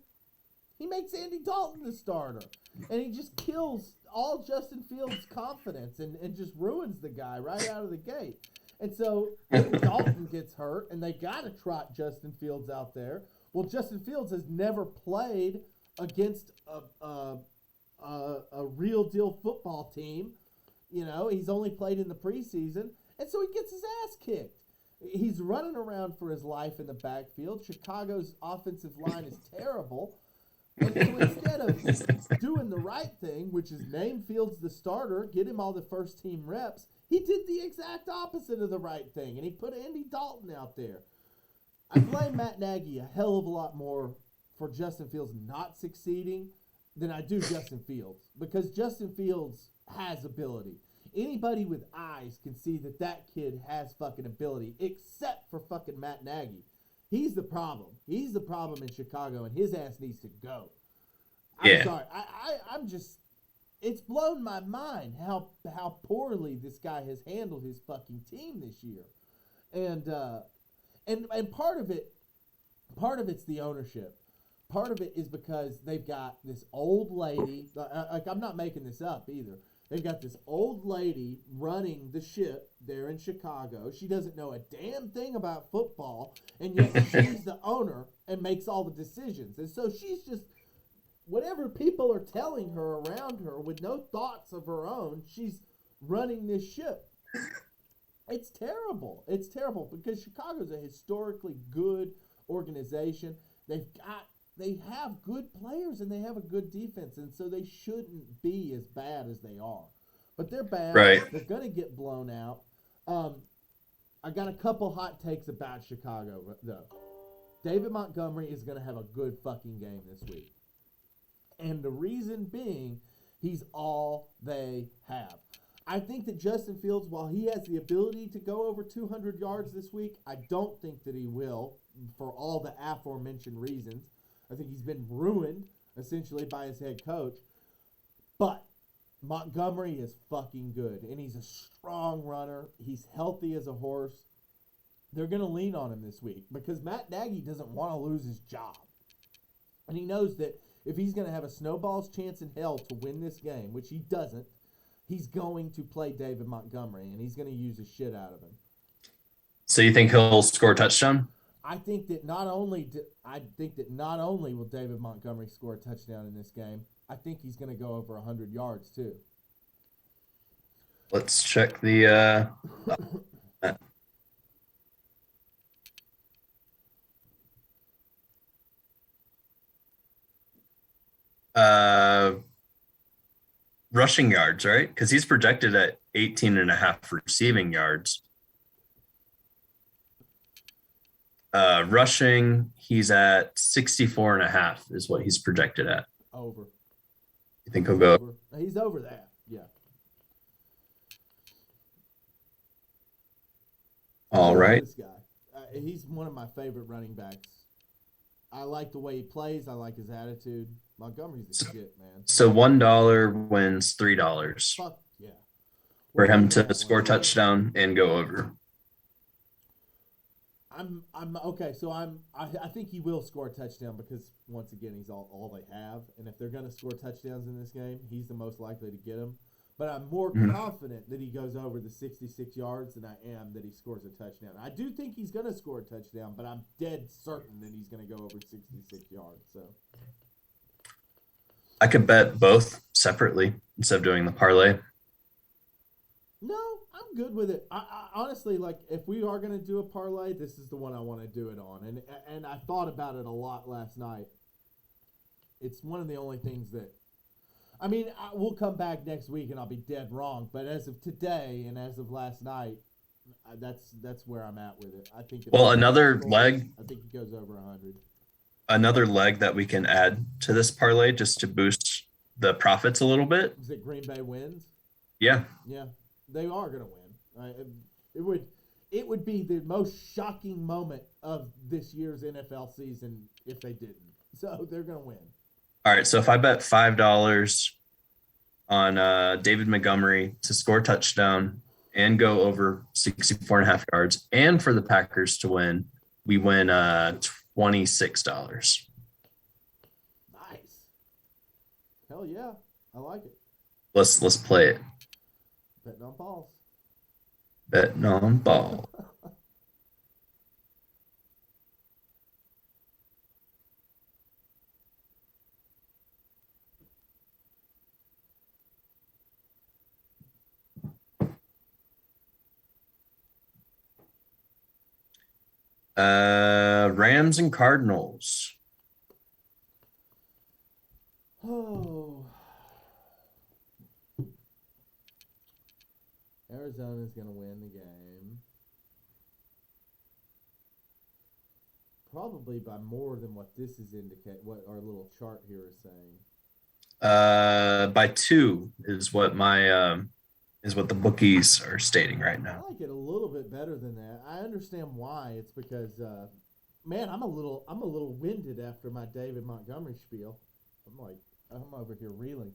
He makes Andy Dalton the starter, and he just kills all Justin Fields' confidence and just ruins the guy right out of the gate. And so Dalton gets hurt, and they got to trot Justin Fields out there. Well, Justin Fields has never played against a real deal football team. You know, he's only played in the preseason, and so he gets his ass kicked. He's running around for his life in the backfield. Chicago's offensive line is terrible. And so instead of doing the right thing, which is name Fields the starter, get him all the first team reps, he did the exact opposite of the right thing, and he put Andy Dalton out there. I blame Matt Nagy a hell of a lot more for Justin Fields not succeeding than I do Justin Fields, because Justin Fields has ability. Anybody with eyes can see that kid has fucking ability, except for fucking Matt Nagy. He's the problem. He's the problem in Chicago, and his ass needs to go. I'm sorry. I'm just, it's blown my mind how poorly this guy has handled his fucking team this year. And part of it's the ownership. Part of it is because they've got this old lady, like I'm not making this up either. They've got this old lady running the ship there in Chicago. She doesn't know a damn thing about football, and yet she's the owner and makes all the decisions. And so she's just, whatever people are telling her around her with no thoughts of her own, she's running this ship. It's terrible. It's terrible because Chicago's a historically good organization. They have good players and they have a good defense, and so they shouldn't be as bad as they are. But they're bad. Right. They're going to get blown out. I got a couple hot takes about Chicago, though. David Montgomery is going to have a good fucking game this week. And the reason being, he's all they have. I think that Justin Fields, while he has the ability to go over 200 yards this week, I don't think that he will for all the aforementioned reasons. I think he's been ruined, essentially, by his head coach. But Montgomery is fucking good, and he's a strong runner. He's healthy as a horse. They're going to lean on him this week because Matt Nagy doesn't want to lose his job. And he knows that if he's going to have a snowball's chance in hell to win this game, which he doesn't, he's going to play David Montgomery, and he's going to use the shit out of him. So you think he'll score a touchdown? I think that not only will David Montgomery score a touchdown in this game, I think he's going to go over 100 yards too. Let's check the uh, rushing yards, right? Because he's projected at 18 and a half receiving yards. Rushing, he's at 64 and a half is what he's projected at. Over. You think he'll go? Over. He's over that. Yeah. All right. This guy. He's one of my favorite running backs. I like the way he plays. I like his attitude. Montgomery's the shit, man. So $1 wins $3 Fuck yeah. for him to score a touchdown and go over. I'm okay. So I think he will score a touchdown because once again he's all they have, and if they're gonna score touchdowns in this game, he's the most likely to get them. But I'm more confident that he goes over the 66 yards than I am that he scores a touchdown. I do think he's gonna score a touchdown, but I'm dead certain that he's gonna go over 66 yards. So I could bet both separately instead of doing the parlay. no, I'm good with it. I honestly, like, if we are gonna do a parlay, this is the one I want to do it on. And I thought about it a lot last night. It's one of the only things that, I mean, we'll come back next week and I'll be dead wrong. But as of today and as of last night, that's where I'm at with it. I think. Well, another leg. I think he goes over 100. Another leg that we can add to this parlay just to boost the profits a little bit. Is it Green Bay wins? Yeah. Yeah, they are going to win. It would be the most shocking moment of this year's NFL season if they didn't. So they're going to win. All right. So if I bet $5 on David Montgomery to score a touchdown and go over 64 and a half yards, and for the Packers to win, we win $26. Nice. Hell yeah. I like it. Let's play it. Betting on balls. Betting on ball. Rams and Cardinals. Oh. Arizona's going to win the game. Probably by more than what this is what our little chart here is saying. By 2 is what the bookies are stating right now. I like it a little bit better than that. I understand why. It's because man, I'm a little winded after my David Montgomery spiel. I'm over here reeling.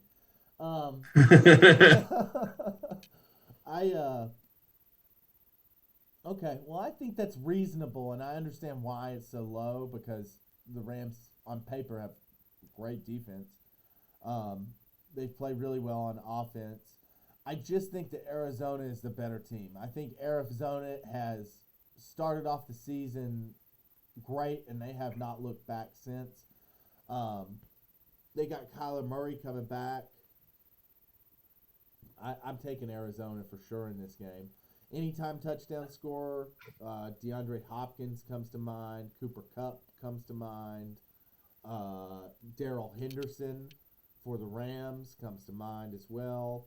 Okay, well, I think that's reasonable, and I understand why it's so low because the Rams on paper have great defense. They play really well on offense. I just think that Arizona is the better team. I think Arizona has started off the season great, and they have not looked back since. They got Kyler Murray coming back. I'm taking Arizona for sure in this game. Anytime touchdown scorer, DeAndre Hopkins comes to mind. Cooper Kupp comes to mind. Darrell Henderson for the Rams comes to mind as well.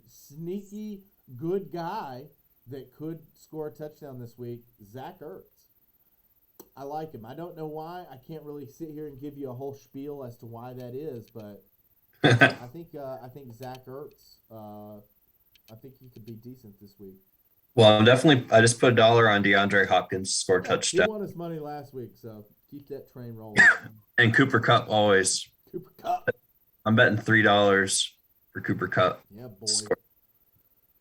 Sneaky good guy that could score a touchdown this week, Zach Ertz. I like him. I don't know why. I can't really sit here and give you a whole spiel as to why that is, but I think Zach Ertz. I think he could be decent this week. Well, I just put $1 on DeAndre Hopkins to score a touchdown. He won his money last week, so keep that train rolling. And Cooper Kupp always. Cooper Kupp. I'm betting $3 for Cooper Kupp. Yeah, boy.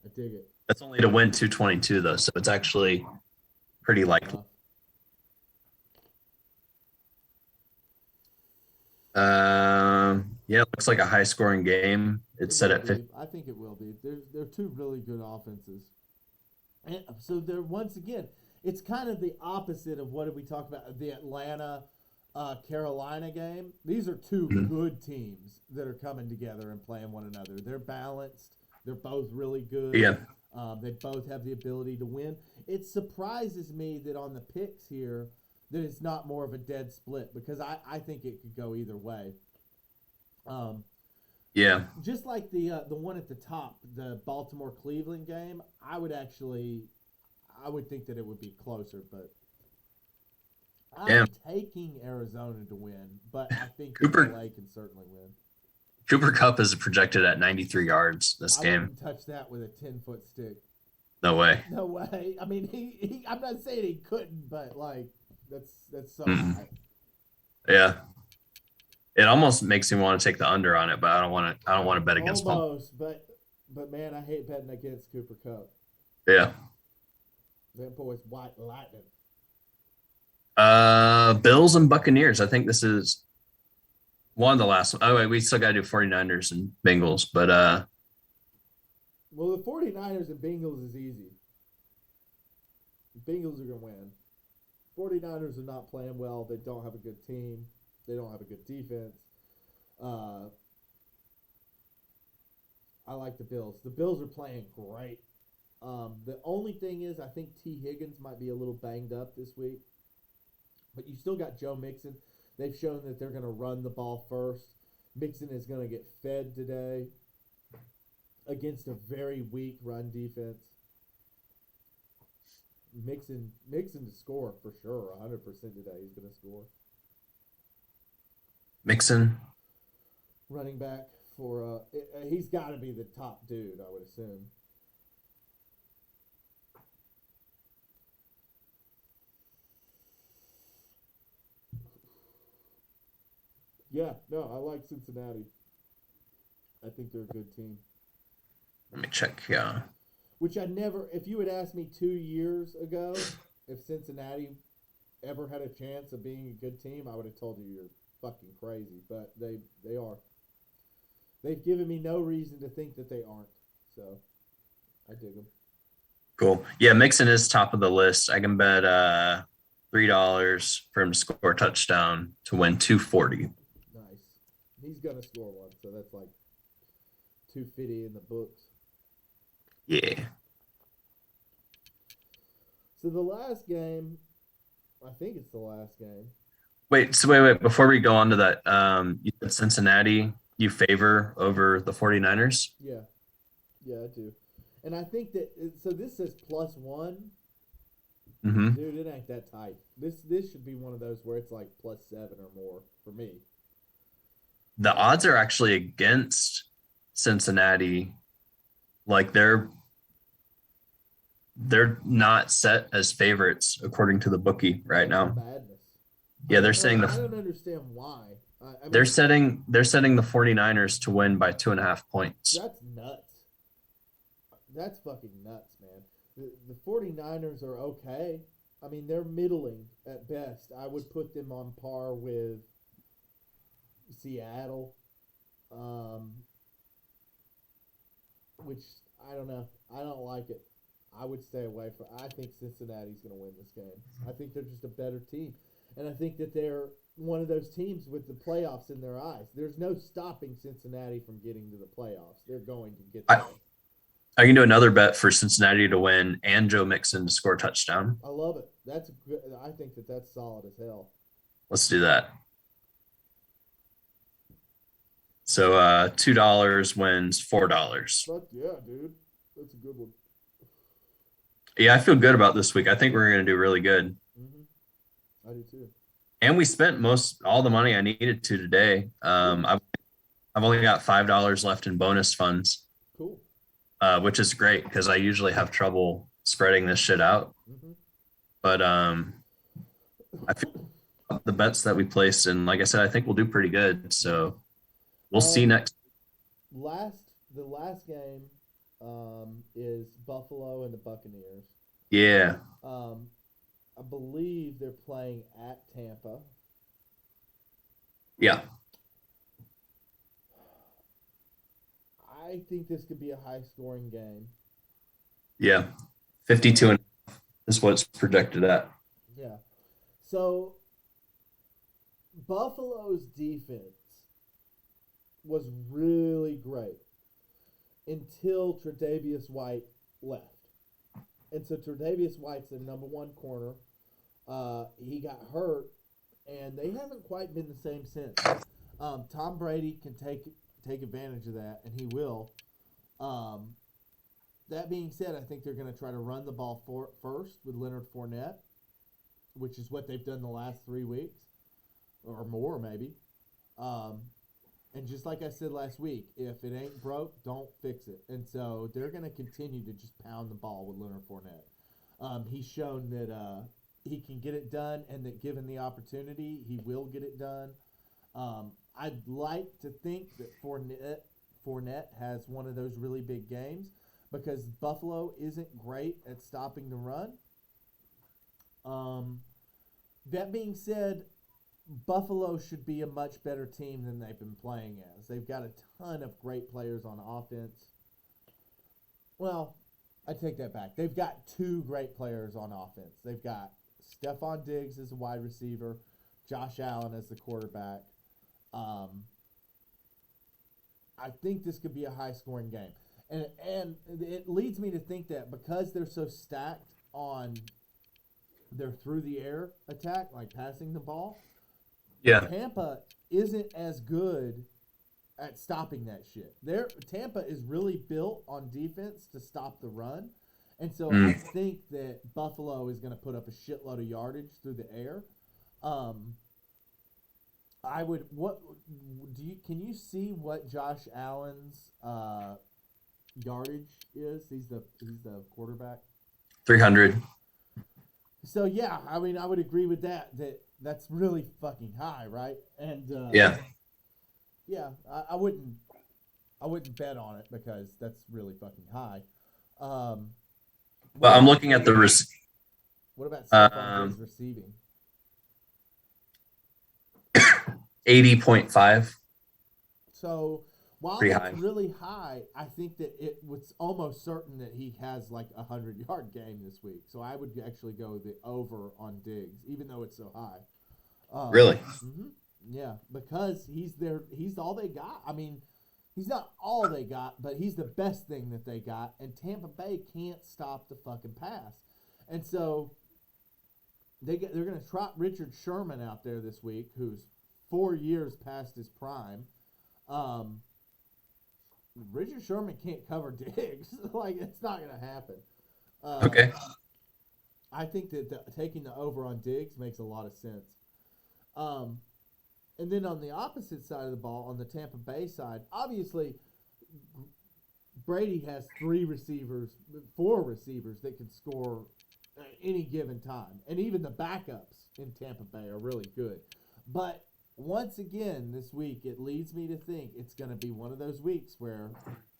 I dig it. That's only to win 222 though, so it's actually pretty likely. Yeah, it looks like a high scoring game. It's set at 50. I think it will be. They're two really good offenses. And so they're once again, it's kind of the opposite of what did we talk about the Atlanta Carolina game. These are two Mhm. good teams that are coming together and playing one another. They're balanced. They're both really good. Yeah. They both have the ability to win. It surprises me that on the picks here that it's not more of a dead split because I think it could go either way. Um, Yeah. just like the one at the top, the Baltimore Cleveland game, I would think that it would be closer, but Yeah. I'm taking Arizona to win, but I think that Cooper LA can certainly win. Cooper Cup is projected at 93 yards this I game. wouldn't touch that with a 10-foot stick. No way. No way. I mean, I'm not saying he couldn't, but like that's so Mm-mm. high. Yeah. It almost makes me want to take the under on it, but I don't want to. I don't want to bet against Paul. Almost, but man, I hate betting against Cooper Cup. Yeah. That boy's white lightning. Bills and Buccaneers. I think this is one of the last. Oh wait, we still got to do 49ers and Bengals, but Well, the 49ers and Bengals is easy. The Bengals are going to win. 49ers are not playing well. They don't have a good team. They don't have a good defense. Uh, I like the Bills. The Bills are playing great. The only thing is, I think T. Higgins might be a little banged up this week. But you still got Joe Mixon. They've shown that they're going to run the ball first. Mixon is going to get fed today against a very weak run defense. Mixon to score for sure, 100% today. He's going to score. Mixon. Running back for he's got to be the top dude, I would assume. Yeah, no, I like Cincinnati. I think they're a good team. Let me check. Yeah. Which I never, if you had asked me 2 years ago if Cincinnati ever had a chance of being a good team, I would have told you you're fucking crazy. But they are. They've given me no reason to think that they aren't. So I dig them. Cool. Yeah, Mixon is top of the list. I can bet $3 for him to score a touchdown to win 240. Nice. He's gonna score one, so that's like 250 in the books. Yeah. So the last game, I think it's the last game. Wait. Before we go on to that, you said Cincinnati you favor over the 49ers? Yeah, I do. And I think that so this says +1. Mm-hmm. Dude, it ain't that tight. This should be one of those where it's like +7 or more for me. The odds are actually against Cincinnati. Like they're not set as favorites according to the bookie right now. Madness. Yeah, they're saying I don't understand why. I mean, they're setting the 49ers to win by 2.5 points. That's nuts. That's fucking nuts, man. The 49ers are okay. I mean, they're middling at best. I would put them on par with Seattle, which I don't know. I don't like it. I would stay away from. I think Cincinnati's going to win this game. I think they're just a better team, and I think that they're one of those teams with the playoffs in their eyes. There's no stopping Cincinnati from getting to the playoffs. They're going to get there. I can do another bet for Cincinnati to win and Joe Mixon to score a touchdown. I love it. That's good. I think that that's solid as hell. Let's do that. So $2 wins $4. Fuck yeah, dude. That's a good one. Yeah, I feel good about this week. I think we're going to do really good. Mm-hmm. I do too. And we spent all the money I needed to today. I've only got $5 left in bonus funds. Cool. Which is great because I usually have trouble spreading this shit out. Mm-hmm. But I feel the bets that we placed, and like I said, I think we'll do pretty good. So we'll see next. The last game is Buffalo and the Buccaneers. Yeah. I believe they're playing at Tampa. Yeah. I think this could be a high-scoring game. Yeah. 52 and is what's projected at. Yeah. So Buffalo's defense was really great until Tre'Davious White left. And so Tre'Davious White's their number one corner. He got hurt, and they haven't quite been the same since. Tom Brady can take advantage of that, and he will. That being said, I think they're going to try to run the ball first with Leonard Fournette, which is what they've done the last 3 weeks, or more maybe. And just like I said last week, if it ain't broke, don't fix it. And so they're going to continue to just pound the ball with Leonard Fournette. He's shown that he can get it done, and that given the opportunity, he will get it done. I'd like to think that Fournette has one of those really big games because Buffalo isn't great at stopping the run. That being said, Buffalo should be a much better team than they've been playing as. They've got a ton of great players on offense. Well, I take that back. They've got 2 great players on offense. They've got Stephon Diggs as a wide receiver, Josh Allen as the quarterback. I think this could be a high-scoring game. And it leads me to think that because they're so stacked on their through-the-air attack, like passing the ball, Yeah. Tampa isn't as good at stopping that shit. Tampa is really built on defense to stop the run. And so I think that Buffalo is going to put up a shitload of yardage through the air. Can you see what Josh Allen's yardage is? He's the quarterback. 300. So yeah, I mean I would agree with that that's really fucking high, right? And Yeah. I wouldn't bet on it because that's really fucking high. Well, I'm looking at the What about Stephon Diggs receiving? 80.5. So while Pretty it's high. really high, I think that it was almost certain that he has like a 100-yard game this week. So I would actually go the over on Diggs, even though it's so high. Really? Mm-hmm. Yeah, because he's all they got. I mean, he's not all they got, but he's the best thing that they got. And Tampa Bay can't stop the fucking pass, and so they're going to trot Richard Sherman out there this week, who's 4 years past his prime. Richard Sherman can't cover Diggs. Like, it's not going to happen. Okay. I think that taking the over on Diggs makes a lot of sense. And then on the opposite side of the ball, on the Tampa Bay side, obviously Brady has 4 receivers that can score at any given time. And even the backups in Tampa Bay are really good. But once again, this week, it leads me to think it's going to be one of those weeks where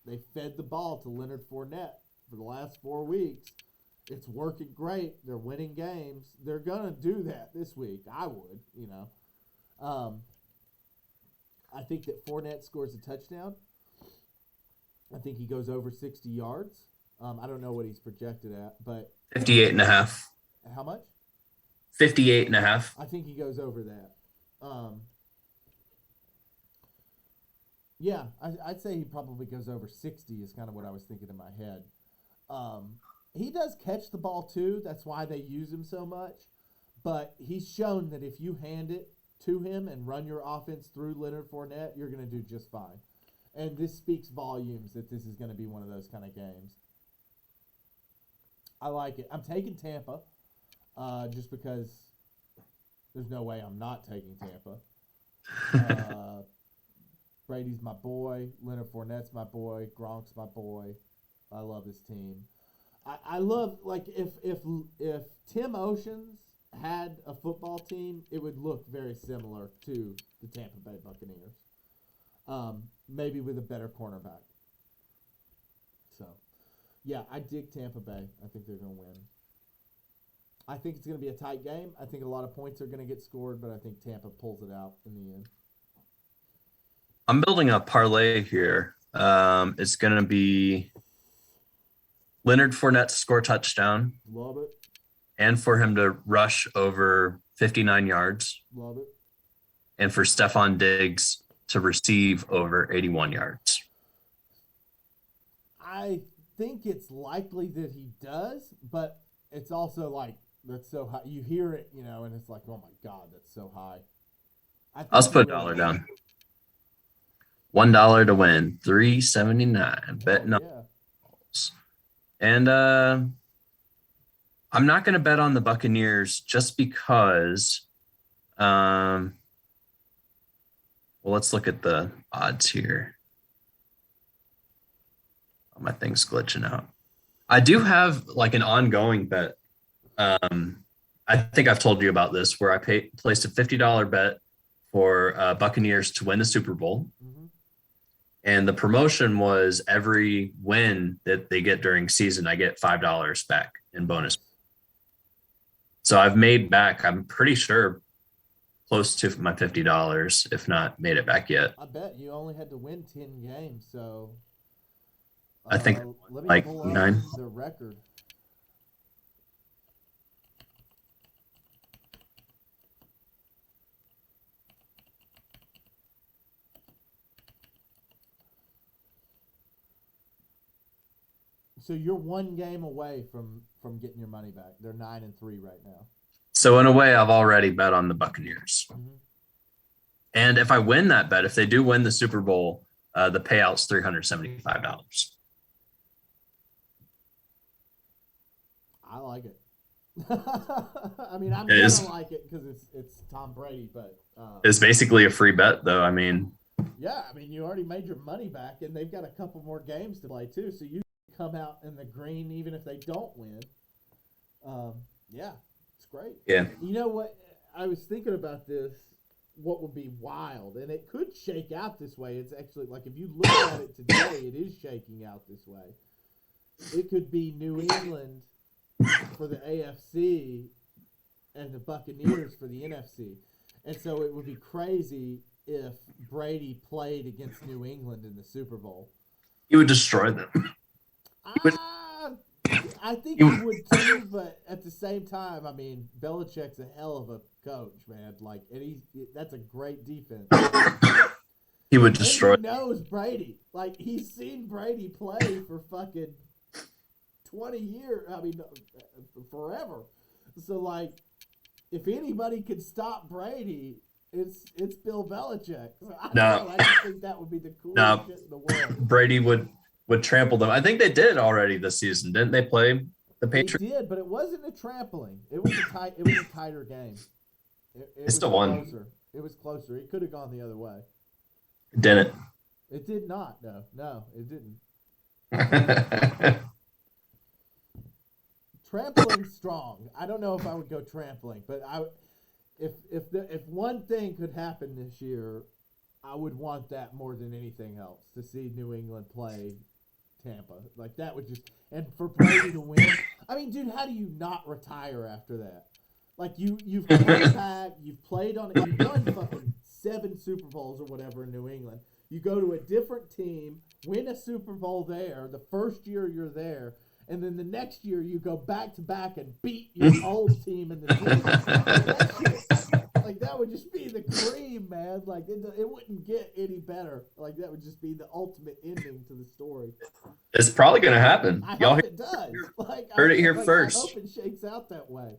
they fed the ball to Leonard Fournette for the last 4 weeks. It's working great. They're winning games. They're going to do that this week. I would, I think that Fournette scores a touchdown. I think he goes over 60 yards. I don't know what he's projected at, but 58.5. how much? 58.5. I think he goes over that. Yeah, I'd say he probably goes over 60 is kind of what I was thinking in my head. He does catch the ball too. That's why they use him so much. But he's shown that if you hand it to him and run your offense through Leonard Fournette, you're going to do just fine. And this speaks volumes that this is going to be one of those kind of games. I like it. I'm taking Tampa just because there's no way I'm not taking Tampa. Brady's my boy. Leonard Fournette's my boy. Gronk's my boy. I love this team. I love, like, if Tim Oceans had a football team, it would look very similar to the Tampa Bay Buccaneers. Maybe with a better cornerback. So, yeah, I dig Tampa Bay. I think they're going to win. I think it's going to be a tight game. I think a lot of points are going to get scored, but I think Tampa pulls it out in the end. I'm building a parlay here. It's going to be Leonard Fournette to score a touchdown Love it. and for him to rush over 59 yards Love it. and for Stephon Diggs to receive over 81 yards. I think it's likely that he does, but it's also like that's so high. You hear it, and it's like, oh my God, that's so high. I'll just put $1 down. $1 to win, $3.79. Betting on. And I'm not going to bet on the Buccaneers just because. Well, let's look at the odds here. Oh, my thing's glitching out. I do have like an ongoing bet. I think I've told you about this where I placed a $50 bet for Buccaneers to win the Super Bowl. Mm-hmm. And the promotion was every win that they get during season, I get $5 back in bonus. So I've made back, I'm pretty sure, close to my $50, if not made it back yet. I bet you only had to win 10 games, so I think let me like pull up 9. the record. So you're one game away from getting your money back. They're 9-3 right now. So in a way, I've already bet on the Buccaneers. Mm-hmm. And if I win that bet, if they do win the Super Bowl, the payout's $375. I like it. I mean, I'm going to like it because it's Tom Brady, but it's basically a free bet, though. I mean, yeah, I mean, you already made your money back, and they've got a couple more games to play too, so you come out in the green even if they don't win. Yeah, it's great. Yeah. You know what? I was thinking about this. What would be wild, and it could shake out this way. It's actually like if you look at it today, it is shaking out this way. It could be New England for the AFC and the Buccaneers for the NFC. And so it would be crazy if Brady played against New England in the Super Bowl. He would destroy them. I think he would too, but at the same time, I mean, Belichick's a hell of a coach, man. Like, and that's a great defense. He would destroy. He knows Brady. Like, he's seen Brady play for fucking 20 years. I mean, forever. So, like, if anybody could stop Brady, it's Bill Belichick. So I just think that would be the coolest shit in the world. Brady would trample them. I think they did already this season, didn't they? Play the Patriots. They did, but it wasn't a trampling. It was a tighter game. It still won. Closer. It was closer. It could have gone the other way. It didn't. It did not. No, it didn't. Trampling strong. I don't know if I would go trampling, but if one thing could happen this year, I would want that more than anything else, to see New England play Tampa. Like, that would just, and for Brady to win. I mean, dude, how do you not retire after that? Like, you've come back, you've played on it, you've won fucking 7 Super Bowls or whatever in New England. You go to a different team, win a Super Bowl there, the first year you're there, and then the next year you go back to back and beat your old team in the team. Like, that would just be the cream, man. Like, it wouldn't get any better. Like, that would just be the ultimate ending to the story. It's probably going to happen. I hope it does. Like, heard it here first. I hope it shakes out that way.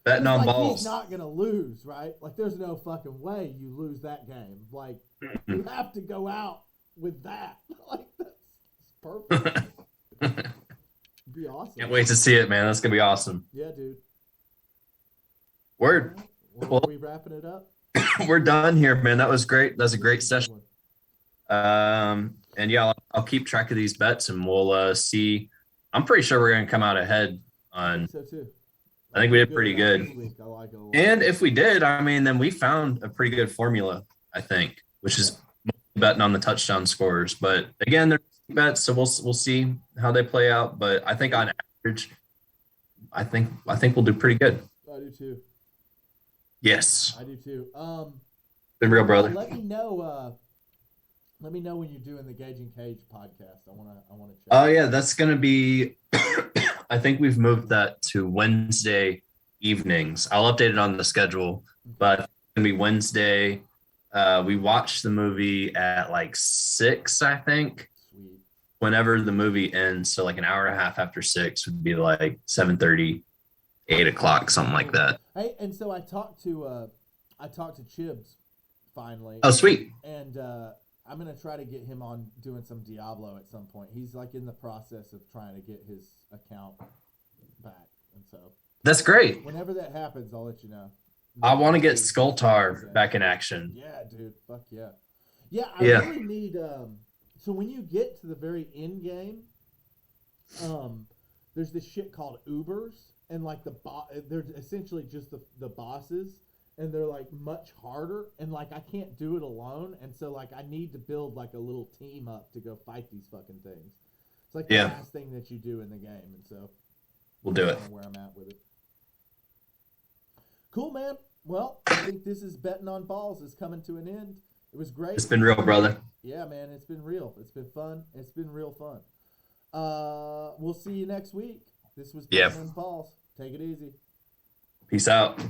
Betting on balls. He's not going to lose, right? Like, there's no fucking way you lose that game. Like, you have to go out with that. Like, that's perfect. It'd be awesome. Can't wait to see it, man. That's going to be awesome. Yeah, dude. Word. Well, are we wrapping it up? We're done here, man. That was great. That's a great session. And yeah, I'll keep track of these bets, and we'll see. I'm pretty sure we're going to come out ahead on. So too. I think we did pretty good. I like it a lot. And if we did, I mean, then we found a pretty good formula, I think, which is betting on the touchdown scores. But again, they're bets, so we'll see how they play out. But I think on average, I think we'll do pretty good. I do too. Yes. I do too. Been real, brother. Let me know Let me know when you're doing the Gage and Cage podcast. I wanna check. Oh yeah, that's gonna be. I think we've moved that to Wednesday evenings. I'll update it on the schedule, but it's gonna be Wednesday. We watched the movie at like 6, I think. Sweet. Whenever the movie ends, so like an hour and a half after 6 would be like 7:30, 8 o'clock, something like that. Hey, and so I talked to Chibs finally. Oh, sweet. And I'm gonna try to get him on doing some Diablo at some point. He's like in the process of trying to get his account back, and so That's great. whenever that happens, I'll let you know. I want to get Skulltar back in action. Yeah, dude. Fuck yeah. Yeah, I Yeah. really need. So when you get to the very end game, there's this shit called Ubers, and like they're essentially just the bosses, and they're like much harder, and like I can't do it alone, and so like I need to build like a little team up to go fight these fucking things. It's like the last thing that you do in the game, and so we'll do it. Where I'm at with it. Cool, man. Well, I think this is Betting on Balls is coming to an end. It was great. It's been real, brother. Yeah, man, it's been real. It's been fun. It's been real fun. We'll see you next week. This was Betting on Balls. Take it easy. Peace out.